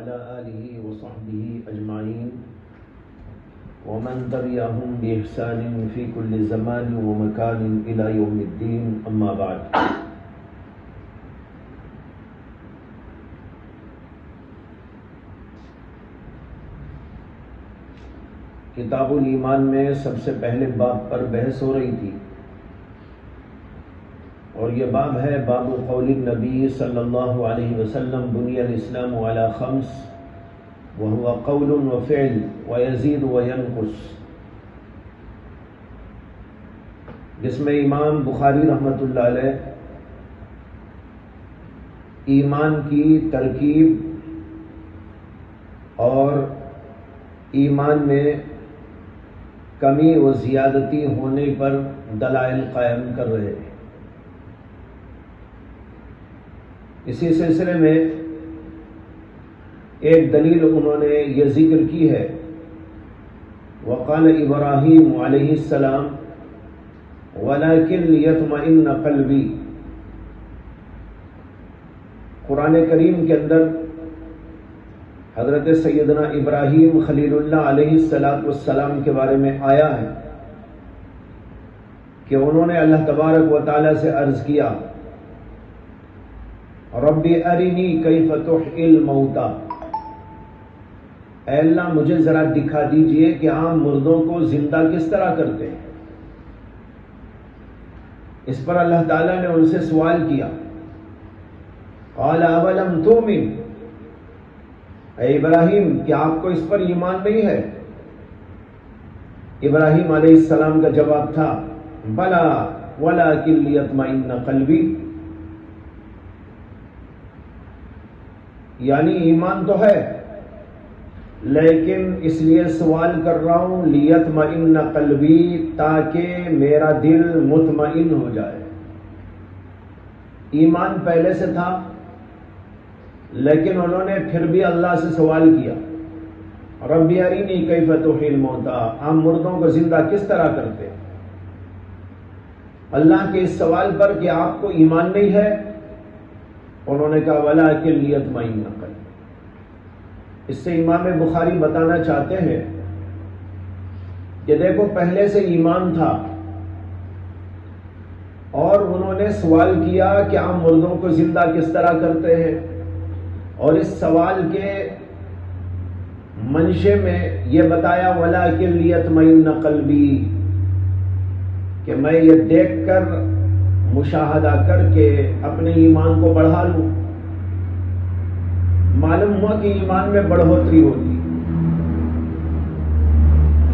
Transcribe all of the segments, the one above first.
وعلى آله وصحبه أجمعين ومن تبعهم بإحسان في كل زمان ومكان إلى يوم الدين أما بعد. کتاب الایمان میں سب سے پہلے باب پر بحث ہو رہی تھی، اور یہ باب ہے باب قول النبی صلی اللہ علیہ وسلم بنی الاسلام علی خمس وهو قول وفعل ويزيد وينقص، جس میں امام بخاری رحمۃ اللہ علیہ ایمان کی ترکیب اور ایمان میں کمی و زیادتی ہونے پر دلائل قائم کر رہے ہیں۔ اسی سلسلے میں ایک دلیل انہوں نے یہ ذکر کی ہے، وقال ابراہیم علیہ السلام ولکن لیطمئن قلبی۔ قرآن کریم کے اندر حضرت سیدنا ابراہیم خلیل اللہ علیہ السلام کے بارے میں آیا ہے کہ انہوں نے اللہ تبارک و تعالی سے عرض کیا رب ارنی کیف تحیی الموتى، اے اللہ مجھے ذرا دکھا دیجئے کہ عام مردوں کو زندہ کس طرح کرتے ہیں۔ اس پر اللہ تعالیٰ نے ان سے سوال کیا قال اولم تؤمن، اے ابراہیم کیا آپ کو اس پر ایمان نہیں ہے؟ ابراہیم علیہ السلام کا جواب تھا بلا ولکن لیطمئن قلبی، یعنی ایمان تو ہے لیکن اس لیے سوال کر رہا ہوں لیطمئن قلبی، تاکہ میرا دل مطمئن ہو جائے۔ ایمان پہلے سے تھا لیکن انہوں نے پھر بھی اللہ سے سوال کیا رب ارنی کیف تحیی الموتى، عام مردوں کو زندہ کس طرح کرتے؟ اللہ کے اس سوال پر کہ آپ کو ایمان نہیں ہے، انہوں نے کہا ولکن لیطمئن قلبی۔ اس سے امام بخاری بتانا چاہتے ہیں کہ دیکھو پہلے سے ایمان تھا اور انہوں نے سوال کیا کہ عام مردوں کو زندہ کس طرح کرتے ہیں، اور اس سوال کے منشے میں یہ بتایا ولکن لیطمئن قلبی، کہ میں یہ دیکھ کر مشاہدہ کر کے اپنے ایمان کو بڑھا لوں۔ معلوم ہوا کہ ایمان میں بڑھوتری ہوتی۔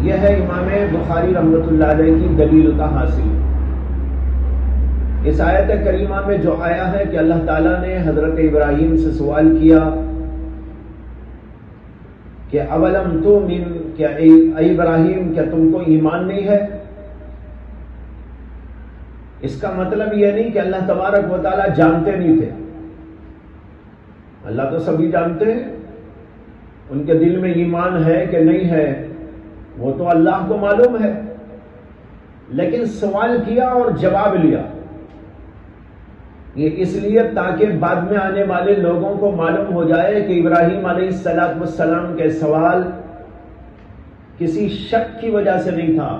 یہ ہے امام بخاری رحمۃ اللہ علیہ کی دلیل کا حاصل۔ اس آیت کریمہ میں جو آیا ہے کہ اللہ تعالیٰ نے حضرت ابراہیم سے سوال کیا کہ اولم تؤمن، کیا اے ابراہیم کیا تم کو ایمان نہیں ہے؟ اس کا مطلب یہ نہیں کہ اللہ تبارک و تعالیٰ جانتے نہیں تھے، اللہ تو سبھی جانتے ہیں، ان کے دل میں ایمان ہے کہ نہیں ہے وہ تو اللہ کو معلوم ہے، لیکن سوال کیا اور جواب لیا، یہ اس لیے تاکہ بعد میں آنے والے لوگوں کو معلوم ہو جائے کہ ابراہیم علیہ السلام کے سوال کسی شک کی وجہ سے نہیں تھا،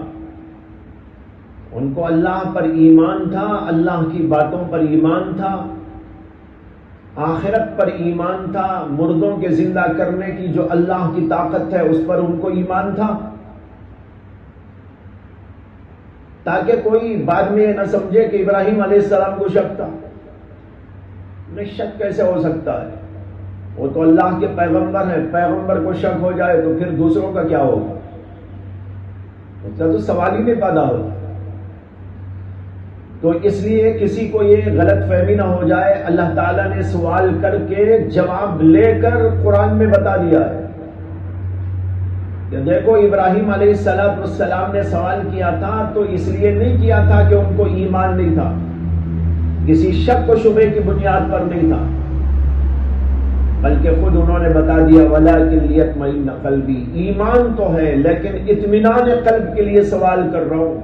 ان کو اللہ پر ایمان تھا، اللہ کی باتوں پر ایمان تھا، آخرت پر ایمان تھا، مردوں کے زندہ کرنے کی جو اللہ کی طاقت ہے اس پر ان کو ایمان تھا، تاکہ کوئی بعد میں یہ نہ سمجھے کہ ابراہیم علیہ السلام کو شک تھا۔ نہیں، شک کیسے ہو سکتا ہے؟ وہ تو اللہ کے پیغمبر ہیں، پیغمبر کو شک ہو جائے تو پھر دوسروں کا کیا ہوگا؟ اس کا تو سوال ہی نہیں پیدا ہوتا۔ تو اس لیے کسی کو یہ غلط فہمی نہ ہو جائے، اللہ تعالیٰ نے سوال کر کے جواب لے کر قرآن میں بتا دیا ہے کہ دیکھو ابراہیم علیہ السلام نے سوال کیا تھا تو اس لیے نہیں کیا تھا کہ ان کو ایمان نہیں تھا، کسی شک و شبے کی بنیاد پر نہیں تھا، بلکہ خود انہوں نے بتا دیا ولکن لیطمئن قلبی، ایمان تو ہے لیکن اطمینان قلب کے لیے سوال کر رہا ہوں۔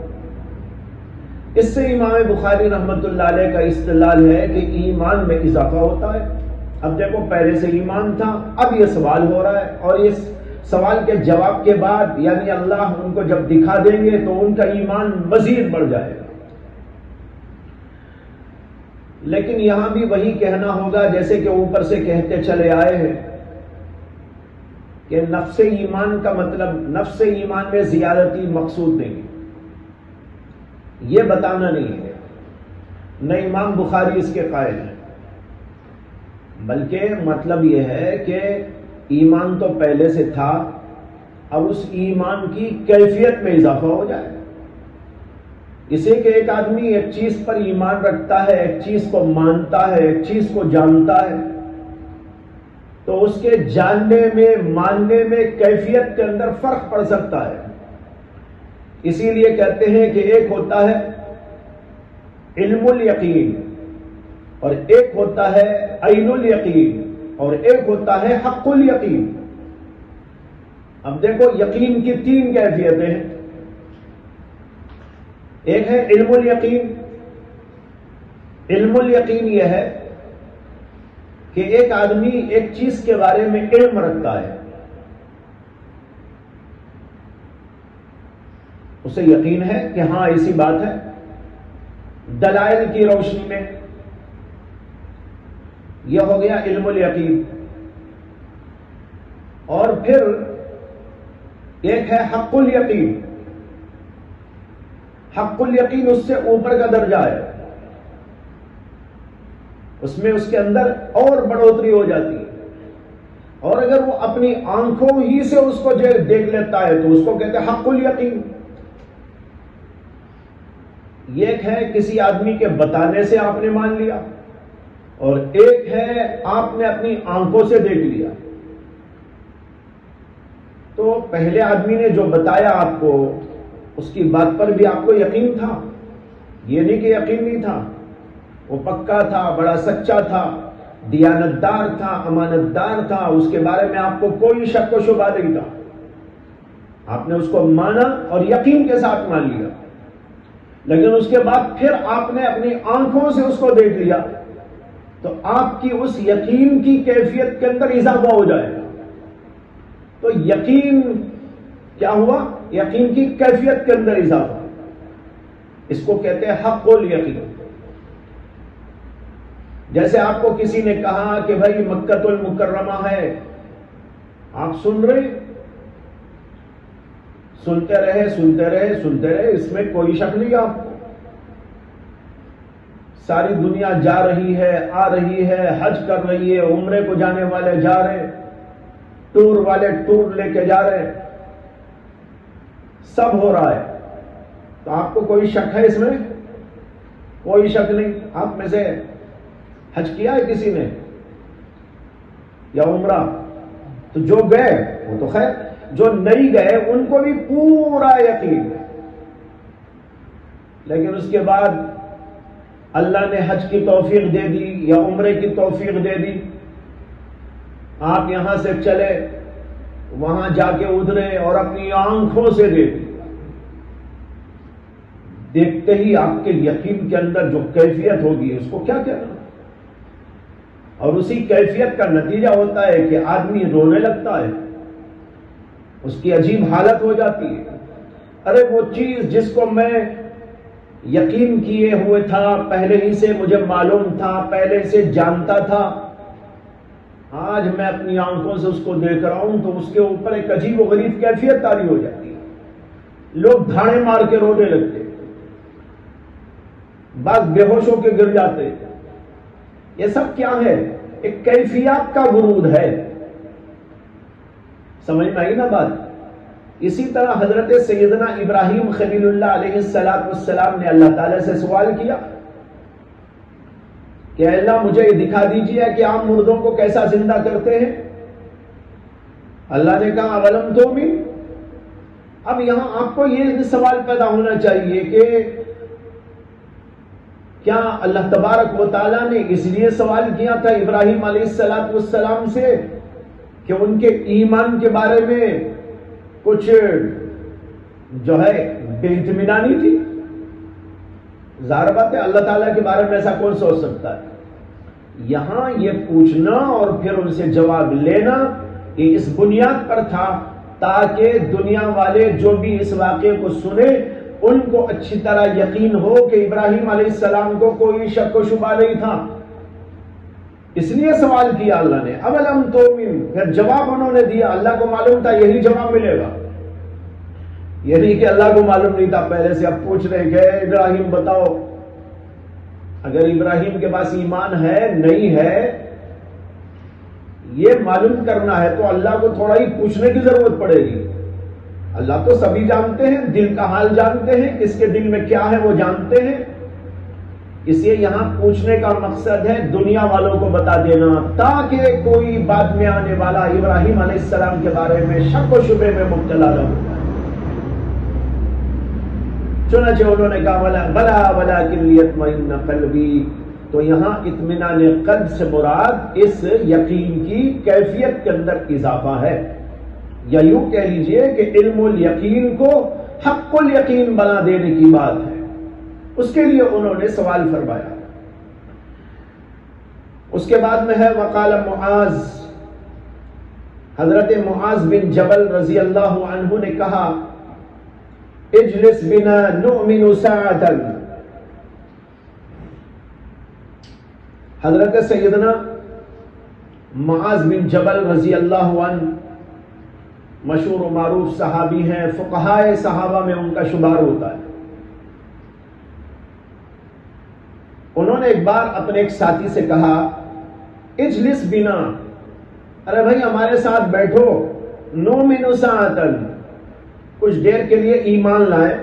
اس سے امام بخاری رحمۃ اللہ علیہ کا استدلال ہے کہ ایمان میں اضافہ ہوتا ہے، اب دیکھو پہلے سے ایمان تھا، اب یہ سوال ہو رہا ہے، اور اس سوال کے جواب کے بعد یعنی اللہ ان کو جب دکھا دیں گے تو ان کا ایمان مزید بڑھ جائے گا۔ لیکن یہاں بھی وہی کہنا ہوگا جیسے کہ اوپر سے کہتے چلے آئے ہیں کہ نفس ایمان کا مطلب نفس ایمان میں زیادتی مقصود نہیں، یہ بتانا نہیں ہے، نہ امام بخاری اس کے قائل ہیں، بلکہ مطلب یہ ہے کہ ایمان تو پہلے سے تھا، اب اس ایمان کی کیفیت میں اضافہ ہو جائے۔ اسے کہ ایک آدمی ایک چیز پر ایمان رکھتا ہے، ایک چیز کو مانتا ہے، ایک چیز کو جانتا ہے، تو اس کے جاننے میں ماننے میں کیفیت کے اندر فرق پڑ سکتا ہے۔ اسی لیے کہتے ہیں کہ ایک ہوتا ہے علم الیقین اور ایک ہوتا ہے عین الیقین اور ایک ہوتا ہے حق الیقین۔ اب دیکھو یقین کی تین کیفیتیں ہیں، ایک ہے علم الیقین۔ علم الیقین یہ ہے کہ ایک آدمی ایک چیز کے بارے میں علم رکھتا ہے، اسے یقین ہے کہ ہاں ایسی بات ہے، دلائل کی روشنی میں، یہ ہو گیا علم الیقین۔ اور پھر ایک ہے حق الیقین۔ حق الیقین اس سے اوپر کا درجہ ہے، اس میں اس کے اندر اور بڑھوتری ہو جاتی ہے، اور اگر وہ اپنی آنکھوں ہی سے اس کو دیکھ لیتا ہے تو اس کو کہتے ہیں حق الیقین۔ یہ ایک ہے کسی آدمی کے بتانے سے آپ نے مان لیا، اور ایک ہے آپ نے اپنی آنکھوں سے دیکھ لیا۔ تو پہلے آدمی نے جو بتایا آپ کو اس کی بات پر بھی آپ کو یقین تھا، یہ نہیں کہ یقین نہیں تھا، وہ پکا تھا، بڑا سچا تھا، دیانتدار تھا، امانت دار تھا، اس کے بارے میں آپ کو کوئی شک و شبہ نہیں تھا، آپ نے اس کو مانا اور یقین کے ساتھ مان لیا۔ لیکن اس کے بعد پھر آپ نے اپنی آنکھوں سے اس کو دیکھ لیا تو آپ کی اس یقین کی کیفیت کے اندر اضافہ ہو جائے گا۔ تو یقین کیا ہوا؟ یقین کی کیفیت کے اندر اضافہ، اس کو کہتے ہیں حق الیقین۔ جیسے آپ کو کسی نے کہا کہ بھائی مکہ المکرمہ ہے، آپ سن رہے، سنتے رہے سنتے رہے سنتے رہے، اس میں کوئی شک نہیں آپ کو، ساری دنیا جا رہی ہے، آ رہی ہے، حج کر رہی ہے، عمرے کو جانے والے جا رہے، ٹور والے ٹور لے کے جا رہے، سب ہو رہا ہے، تو آپ کو کوئی شک ہے اس میں؟ کوئی شک نہیں۔ آپ میں سے حج کیا ہے کسی نے یا عمرہ؟ تو جو گئے وہ تو خیر، جو نہیں گئے ان کو بھی پورا یقین، لیکن اس کے بعد اللہ نے حج کی توفیق دے دی یا عمرے کی توفیق دے دی، آپ یہاں سے چلے، وہاں جا کے اترے اور اپنی آنکھوں سے دیکھتے ہی آپ کے یقین کے اندر جو کیفیت ہوگی اس کو کیا کہنا، اور اسی کیفیت کا نتیجہ ہوتا ہے کہ آدمی رونے لگتا ہے، اس کی عجیب حالت ہو جاتی ہے۔ ارے وہ چیز جس کو میں یقین کیے ہوئے تھا، پہلے ہی سے مجھے معلوم تھا، پہلے سے جانتا تھا، آج میں اپنی آنکھوں سے اس کو دیکھ رہا ہوں تو اس کے اوپر ایک عجیب و غریب کیفیت طاری ہو جاتی ہے، لوگ دھاڑے مار کے رونے لگتے، بعض بے ہوش ہو کے گر جاتے۔ یہ سب کیا ہے؟ ایک کیفیات کا ورود ہے، سمجھ میں آئی نا بات؟ اسی طرح حضرت سیدنا ابراہیم خلیل اللہ علیہ السلام نے اللہ تعالی سے سوال کیا کہ اے اللہ مجھے یہ دکھا دیجیے کہ آپ مردوں کو کیسا زندہ کرتے ہیں۔ اللہ نے کہا اولم تؤمن۔ اب یہاں آپ کو یہ سوال پیدا ہونا چاہیے کہ کیا اللہ تبارک و تعالیٰ نے اس لیے سوال کیا تھا ابراہیم علیہ السلام سے کہ ان کے ایمان کے بارے میں کچھ جو ہے بے اطمینانی تھی؟ ظاہر بات ہے اللہ تعالیٰ کے بارے میں ایسا کون سوچ سکتا ہے؟ یہاں یہ پوچھنا اور پھر ان سے جواب لینا یہ اس بنیاد پر تھا تاکہ دنیا والے جو بھی اس واقعے کو سنے ان کو اچھی طرح یقین ہو کہ ابراہیم علیہ السلام کو کوئی شک و شبہ نہیں تھا. اس لیے سوال کیا اللہ نے اولم تؤمن، پھر جواب انہوں نے دیا. اللہ کو معلوم تھا یہی جواب ملے گا، یہ نہیں کہ اللہ کو معلوم نہیں تھا پہلے سے. اب پوچھ رہے کہ ابراہیم بتاؤ، اگر ابراہیم کے پاس ایمان ہے نہیں ہے یہ معلوم کرنا ہے تو اللہ کو تھوڑا ہی پوچھنے کی ضرورت پڑے گی. اللہ تو سبھی جانتے ہیں، دل کا حال جانتے ہیں، کس کے دل میں کیا ہے وہ جانتے ہیں. اس لیے یہاں پوچھنے کا مقصد ہے دنیا والوں کو بتا دینا تاکہ کوئی بعد میں آنے والا ابراہیم علیہ السلام کے بارے میں شک و شبے میں مبتلا نہ ہو. چنانچہ انہوں نے کہا بلا ولکن لیطمئن قلبی. تو یہاں اطمینان قلب سے مراد اس یقین کی کیفیت کے اندر اضافہ ہے، یا یوں کہہ لیجئے کہ علم الیقین کو حق الیقین بنا دینے کی بات ہے. اس کے لیے انہوں نے سوال فرمایا. اس کے بعد میں ہے وقال معاذ، حضرت معاذ بن جبل رضی اللہ عنہ نے کہا اجلس بنا نؤمن ساعتا. حضرت سیدنا معاذ بن جبل رضی اللہ عنہ مشہور و معروف صحابی ہیں، فقہائے صحابہ میں ان کا شمار ہوتا ہے. انہوں نے ایک بار اپنے ایک ساتھی سے کہا اجلس بنا، ارے بھائی ہمارے ساتھ بیٹھو، نؤمن ساعتا، کچھ دیر کے لیے ایمان لائیں،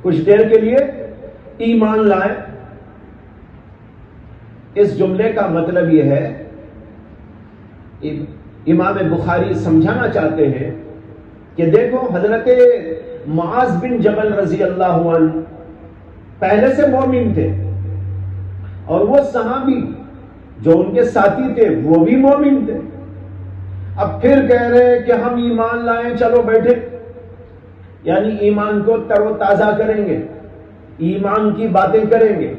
کچھ دیر کے لیے ایمان لائیں. اس جملے کا مطلب یہ ہے امام بخاری سمجھانا چاہتے ہیں کہ دیکھو حضرت معاذ بن جبل رضی اللہ عنہ پہلے سے مومن تھے اور وہ صحابی جو ان کے ساتھی تھے وہ بھی مومن تھے. اب پھر کہہ رہے کہ ہم ایمان لائیں، چلو بیٹھے، یعنی ایمان کو تر و تازہ کریں گے، ایمان کی باتیں کریں گے،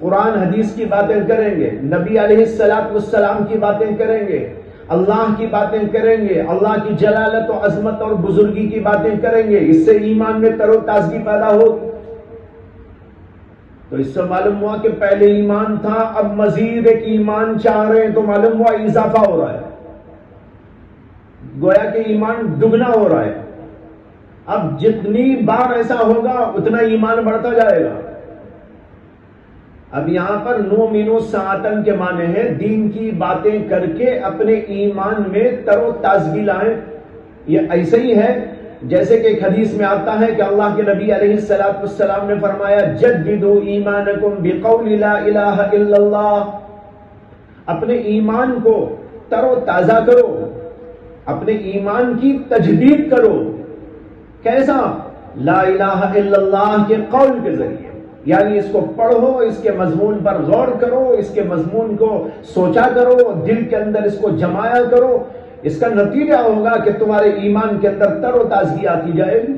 قرآن حدیث کی باتیں کریں گے، نبی علیہ السلام کی باتیں کریں گے، اللہ کی باتیں کریں گے، اللہ کی جلالت و عظمت اور بزرگی کی باتیں کریں گے. اس سے ایمان میں تر و تازگی پیدا ہوگی. تو اس سے معلوم ہوا کہ پہلے ایمان تھا، اب مزید ایک ایمان چاہ رہے ہیں تو معلوم ہوا اضافہ ہو رہا ہے، گویا کہ ایمان دگنا ہو رہا ہے. اب جتنی بار ایسا ہوگا اتنا ایمان بڑھتا جائے گا. اب یہاں پر نؤمن ساعتن کے معنی ہے دین کی باتیں کر کے اپنے ایمان میں تر و تازگی لائیں. یہ ایسے ہی ہے جیسے کہ ایک حدیث میں آتا ہے کہ اللہ کے نبی علیہ السلام نے فرمایا جددوا ایمانکم بقول لا الہ الا اللہ. اپنے ایمان کو تر و تازہ کرو، اپنے ایمان کی تجدید کرو. کیسا؟ لا الہ الا اللہ کے قول کے ذریعے، یعنی اس کو پڑھو، اس کے مضمون پر غور کرو، اس کے مضمون کو سوچا کرو، دل کے اندر اس کو جمایا کرو. اس کا نتیجہ ہوگا کہ تمہارے ایمان کے اندر تر و تازگی آتی جائے گی.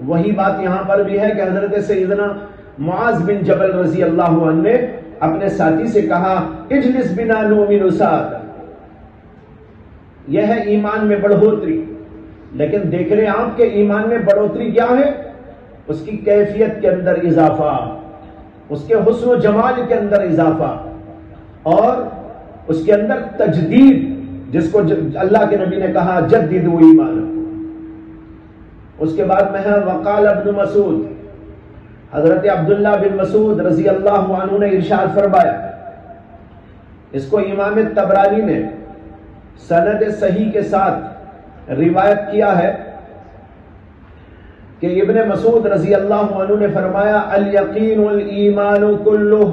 وہی بات یہاں پر بھی ہے کہ حضرت سیدنا معاذ بن جبل رضی اللہ عنہ نے اپنے ساتھی سے کہا اجلس بنا نؤمن ساعتا. یہ ہے ایمان میں بڑھوتری. لیکن دیکھ رہے آپ کہ ایمان میں بڑھوتری کیا ہے؟ اس کی کیفیت کے اندر اضافہ، اس کے حسن و جمال کے اندر اضافہ، اور اس کے اندر تجدید، جس کو اللہ کے نبی نے کہا جددوا ایمانکم. اس کے بعد میں ہے وقال ابن مسعود، حضرت عبداللہ بن مسعود رضی اللہ عنہ نے ارشاد فرمایا، اس کو امام طبرانی نے سند صحیح کے ساتھ روایت کیا ہے کہ ابن مسعود رضی اللہ عنہ نے فرمایا الیقین الایمان کلہ.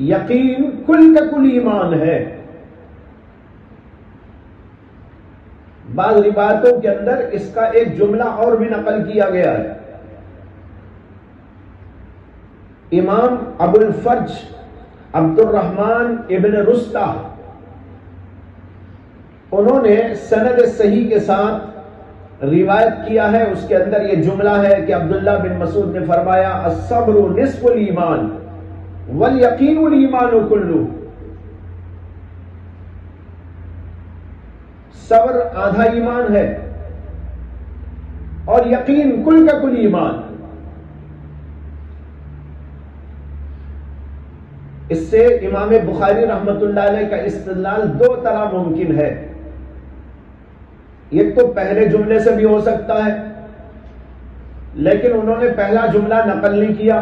یقین کل کا کل ایمان ہے. بعض روایتوں کے اندر اس کا ایک جملہ اور بھی نقل کیا گیا ہے. امام ابو الفرج عبد الرحمن ابن رستہ انہوں نے سند صحیح کے ساتھ روایت کیا ہے اس کے اندر یہ جملہ ہے کہ عبداللہ بن مسعود نے فرمایا الصبر نصف الایمان والیقین الایمان کلہ، صبر آدھا ایمان ہے اور یقین کل کا کل ایمان۔ اس سے امام بخاری رحمت اللہ علیہ کا استدلال دو طرح ممکن ہے، ایک تو پہلے جملے سے بھی ہو سکتا ہے، لیکن انہوں نے پہلا جملہ نقل نہیں کیا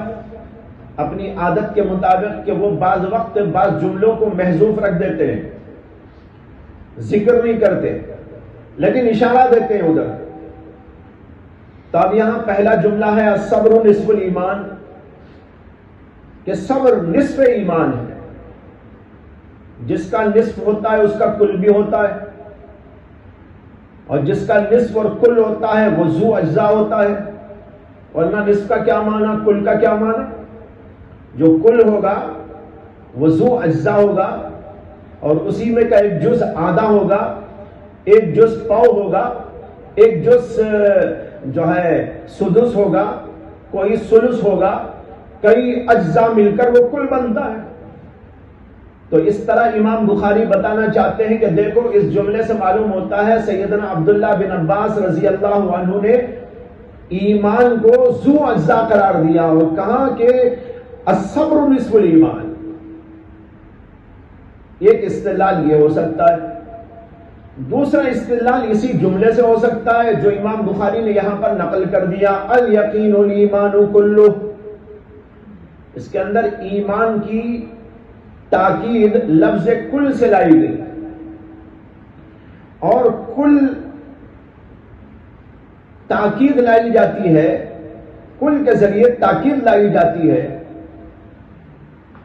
اپنی عادت کے مطابق کہ وہ بعض وقت بعض جملوں کو محذوف رکھ دیتے ہیں، ذکر نہیں کرتے لیکن اشارہ دیتے ہیں ادھر۔ تو اب یہاں پہلا جملہ ہے الصبر نصف الایمان، کہ صبر نصف ایمان ہے، جس کا نصف ہوتا ہے اس کا کل بھی ہوتا ہے، اور جس کا نصف اور کل ہوتا ہے وہ ذو اجزاء ہوتا ہے۔ ورنہ نصف کا کیا معنی، کل کا کیا معنی؟ جو کل ہوگا وہ ذو اجزاء ہوگا، اور اسی میں کا ایک جز آدھا ہوگا، ایک جز پاؤ ہوگا، ایک جز جو ہے سدس ہوگا، کوئی ثلث ہوگا، کئی اجزاء مل کر وہ کل بنتا ہے۔ تو اس طرح امام بخاری بتانا چاہتے ہیں کہ دیکھو اس جملے سے معلوم ہوتا ہے سیدنا عبداللہ بن عباس رضی اللہ عنہ نے ایمان کو ذو اجزاء قرار دیا اور کہا کہ الصبر نصف الایمان۔ ایک استدلال یہ ہو سکتا ہے، دوسرا استدلال اسی جملے سے ہو سکتا ہے جو امام بخاری نے یہاں پر نقل کر دیا الیقین الایمان کلہ۔ اس کے اندر ایمان کی تاکید لفظ کل سے لائی گئی، اور کل تاکید لائی جاتی ہے، کل کے ذریعے تاکید لائی جاتی ہے،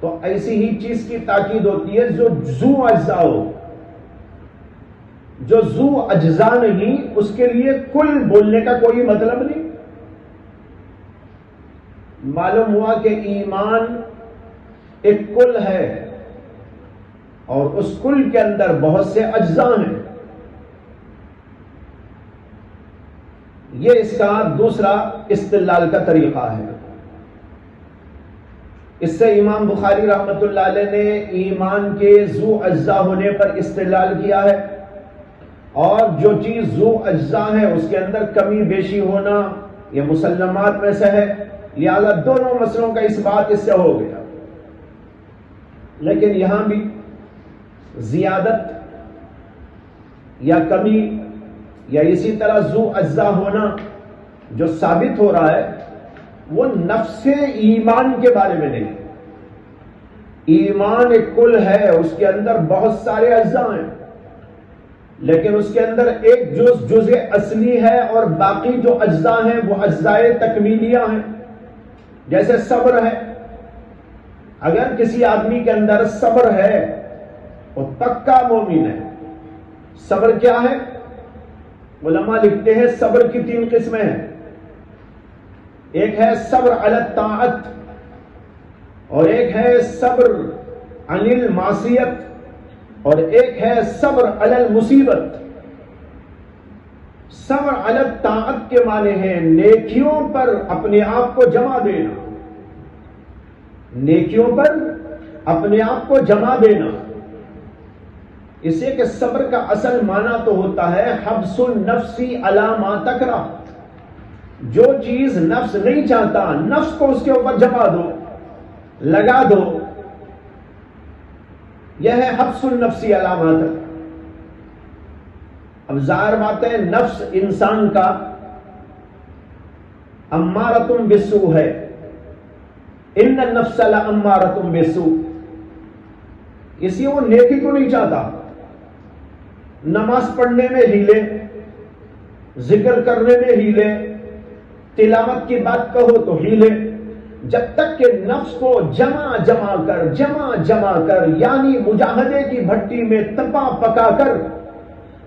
تو ایسی ہی چیز کی تاکید ہوتی ہے جو ذو اجزاء ہو۔ جو ذو اجزاء نہیں اس کے لیے کل بولنے کا کوئی مطلب نہیں۔ معلوم ہوا کہ ایمان ایک کل ہے اور اس کل کے اندر بہت سے اجزاء ہیں۔ یہ اس کا دوسرا استدلال کا طریقہ ہے۔ اس سے امام بخاری رحمت اللہ علیہ نے ایمان کے ذو اجزاء ہونے پر استدلال کیا ہے، اور جو چیز ذو اجزاء ہے اس کے اندر کمی بیشی ہونا یہ مسلمات میں سے ہے، لہذا دونوں مسئلوں کا اس بات اس سے ہو گیا۔ لیکن یہاں بھی زیادت یا کمی یا اسی طرح ذو اجزاء ہونا جو ثابت ہو رہا ہے وہ نفس ایمان کے بارے میں نہیں۔ ایمان ایک کل ہے، اس کے اندر بہت سارے اجزاء ہیں، لیکن اس کے اندر ایک جز اصلی ہے اور باقی جو اجزاء ہیں وہ اجزاء تکمیلیہ ہیں۔ جیسے صبر ہے، اگر کسی آدمی کے اندر صبر ہے وہ پکا مومن ہے۔ صبر کیا ہے؟ علماء لکھتے ہیں صبر کی 3 قسمیں ہیں۔ ایک ہے صبر علی الطاعت، اور ایک ہے صبر عن المعصیت، اور ایک ہے صبر علی المصیبت۔ صبر علی الطاعت کے معنی ہیں نیکیوں پر اپنے آپ کو جمع دینا، نیکیوں پر اپنے آپ کو جمع دینا۔ اسے کہ صبر کا اصل معنی تو ہوتا ہے حبس النفس علی ما تکرہ، جو چیز نفس نہیں چاہتا نفس کو اس کے اوپر جمع دو، لگا دو، یہ ہے حبس النفس علی ما تکرہ۔ اب ظاہر بات ہے نفس انسان کا امارۃ بالسوء ہے، ان النفس لامارۃ بالسوء، اس لیے وہ نیکی کو نہیں چاہتا۔ نماز پڑھنے میں ہیلے، ذکر کرنے میں ہیلے، تلاوت کی بات کہو تو ہیلے، جب تک کہ نفس کو جمع کر یعنی مجاہدے کی بھٹی میں تپا پکا کر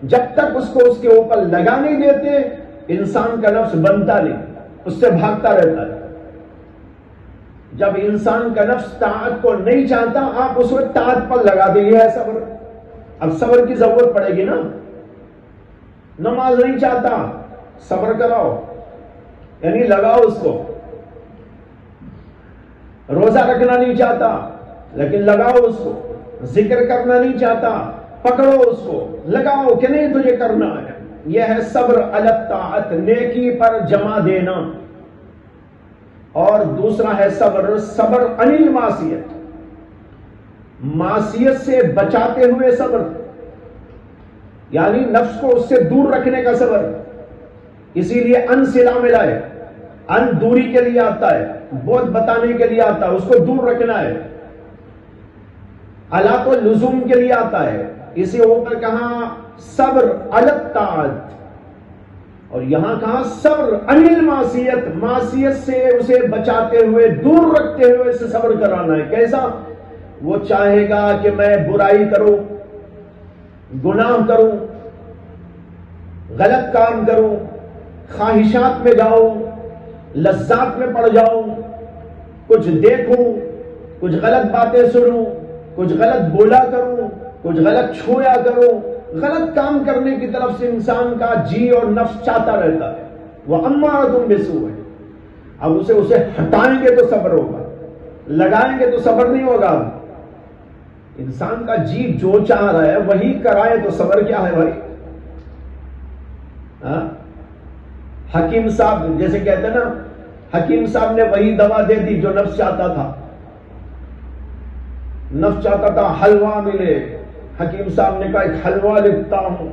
جب تک اس کو اس کے اوپر لگا نہیں دیتے انسان کا نفس بنتا نہیں، اس سے بھاگتا رہتا ہے۔ جب انسان کا نفس طاعت کو نہیں چاہتا آپ اس وقت طاعت پر لگا دیں، یہ ہے صبر۔ اب صبر کی ضرورت پڑے گی نا، نماز نہیں چاہتا صبر کراؤ، یعنی لگاؤ اس کو. روزہ رکھنا نہیں چاہتا لیکن لگاؤ اس کو. ذکر کرنا نہیں چاہتا، پکڑو اس کو، لگاؤ کہ نہیں تجھے کرنا ہے. یہ ہے صبر علی الطاعت، نیکی پر جمع دینا. اور دوسرا ہے صبر عن المعصیت، معصیت سے بچاتے ہوئے صبر، یعنی نفس کو اس سے دور رکھنے کا صبر. اسی لیے ان صلہ ملا ہے، ان دوری کے لیے آتا ہے، بہت بتانے کے لیے آتا ہے، اس کو دور رکھنا ہے. علا تو لزوم کے لیے آتا ہے، اسی اوپر کہاں صبر علی الطاعت، اور یہاں کہاں صبر عن المعصیت، معصیت سے اسے بچاتے ہوئے دور رکھتے ہوئے اسے صبر کرانا ہے. کیسا؟ وہ چاہے گا کہ میں برائی کروں، گناہ کروں، غلط کام کروں، خواہشات میں جاؤں، لذات میں پڑ جاؤں، کچھ دیکھوں، کچھ غلط باتیں سنوں، کچھ غلط بولا کروں، کچھ غلط چھویا کروں. غلط کام کرنے کی طرف سے انسان کا جی اور نفس چاہتا رہتا ہے. وہ امارۃ بالسوء ہے. اب اسے ہٹائیں گے تو صبر ہوگا، لگائیں گے تو صبر نہیں ہوگا. انسان کا جی جو چاہ رہا ہے وہی کرائے تو صبر کیا ہے بھائی؟ حکیم صاحب جیسے کہتے ہیں نا، حکیم صاحب نے وہی دوا دے دی جو نفس چاہتا تھا. نفس چاہتا تھا حلوہ ملے، حکیم صاحب نے کہا ایک حلوہ لکھتا ہوں،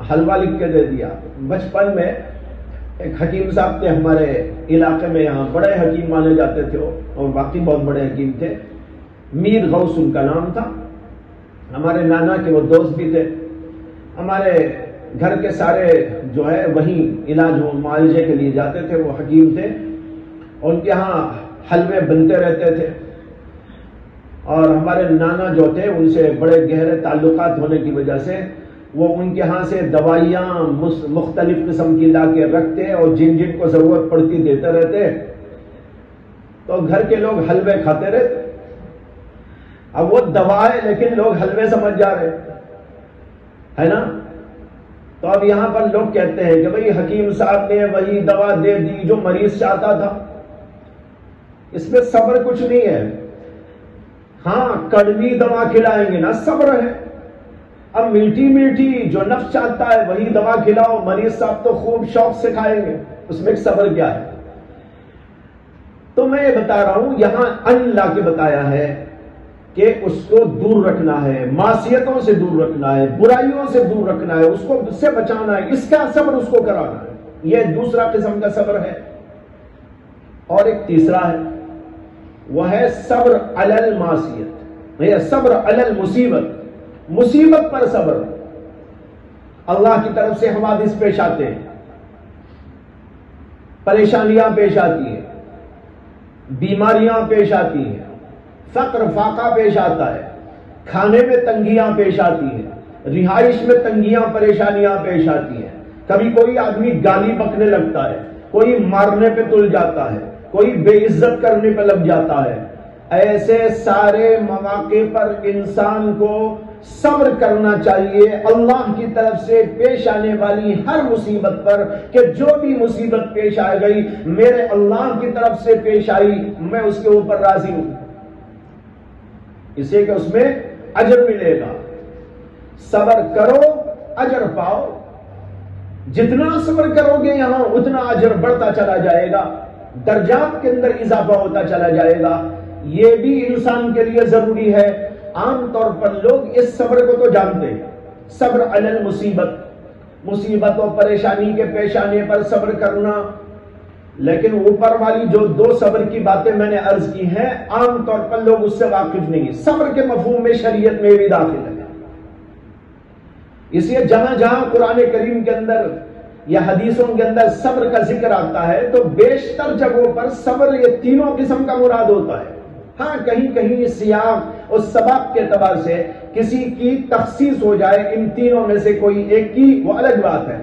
حلوہ لکھ کے دے دیا. بچپن میں ایک حکیم صاحب تھے ہمارے علاقے میں، یہاں بڑے حکیم مانے جاتے تھے وہ، اور باقی بہت بڑے حکیم تھے. میر غوث ان کا نام تھا. ہمارے نانا کے وہ دوست بھی تھے. ہمارے گھر کے سارے جو ہے وہیں علاج معالجے کے لیے جاتے تھے. وہ حکیم تھے، ان کے ہاں حلوے بنتے رہتے تھے. اور ہمارے نانا جو تھے ان سے بڑے گہرے تعلقات ہونے کی وجہ سے وہ ان کے ہاں سے دوائیاں مختلف قسم کی لا کے رکھتے اور جن جن کو ضرورت پڑتی دیتے رہتے. تو گھر کے لوگ حلوے کھاتے رہتے. اب وہ دوا ہے لیکن لوگ حلوے سمجھ جا رہے ہے نا. تو اب یہاں پر لوگ کہتے ہیں کہ بھئی حکیم صاحب نے وہی دوا دے دی جو مریض چاہتا تھا. اس میں صبر کچھ نہیں ہے. ہاں کڑوی دوا کھلائیں گے نا، صبر ہے. اب میٹھی میٹھی جو نفس چاہتا ہے وہی دوا کھلاؤ، مریض صاحب تو خوب شوق سے کھائیں گے. اس میں صبر کیا ہے؟ تو میں یہ بتا رہا ہوں یہاں اللہ کے بتایا ہے کہ اس کو دور رکھنا ہے، معصیتوں سے دور رکھنا ہے، برائیوں سے دور رکھنا ہے، اس کو اس سے بچانا ہے. اس کا صبر اس کو کرانا ہے. یہ دوسرا قسم کا صبر ہے. اور ایک تیسرا ہے، وہ ہے صبر علی المعصیت، یہ صبر علی المصیبت، مصیبت پر صبر. اللہ کی طرف سے حوادث پیش آتے ہیں، پریشانیاں پیش آتی ہیں، بیماریاں پیش آتی ہیں، فقر فاقہ پیش آتا ہے، کھانے میں تنگیاں پیش آتی ہیں، رہائش میں تنگیاں پریشانیاں پیش آتی ہیں. کبھی کوئی آدمی گالی بکنے لگتا ہے، کوئی مارنے پہ تل جاتا ہے، کوئی بے عزت کرنے پہ لگ جاتا ہے. ایسے سارے مواقع پر انسان کو صبر کرنا چاہیے اللہ کی طرف سے پیش آنے والی ہر مصیبت پر، کہ جو بھی مصیبت پیش آ گئی میرے اللہ کی طرف سے پیش آئی، میں اس کے اوپر راضی ہوں، اسے کہ اس میں اجر ملے گا. صبر کرو اجر پاؤ. جتنا صبر کرو گے یہاں اتنا اجر بڑھتا چلا جائے گا، درجات کے اندر اضافہ ہوتا چلا جائے گا. یہ بھی انسان کے لیے ضروری ہے. عام طور پر لوگ اس صبر کو تو جانتے ہیں، صبر علی المصیبت، مصیبت و پریشانی کے پیش آنے پر صبر کرنا. لیکن اوپر والی جو دو صبر کی باتیں میں نے عرض کی ہیں عام طور پر لوگ اس سے واقف نہیں. صبر کے مفہوم میں شریعت میں بھی داخل ہے. اس لیے جہاں جہاں قرآن کریم کے اندر یا حدیثوں کے اندر صبر کا ذکر آتا ہے تو بیشتر جگہوں پر صبر یہ تینوں قسم کا مراد ہوتا ہے. ہاں کہیں کہیں سیاق اور سباق کے اعتبار سے کسی کی تخصیص ہو جائے ان تینوں میں سے کوئی ایک کی، وہ الگ بات ہے.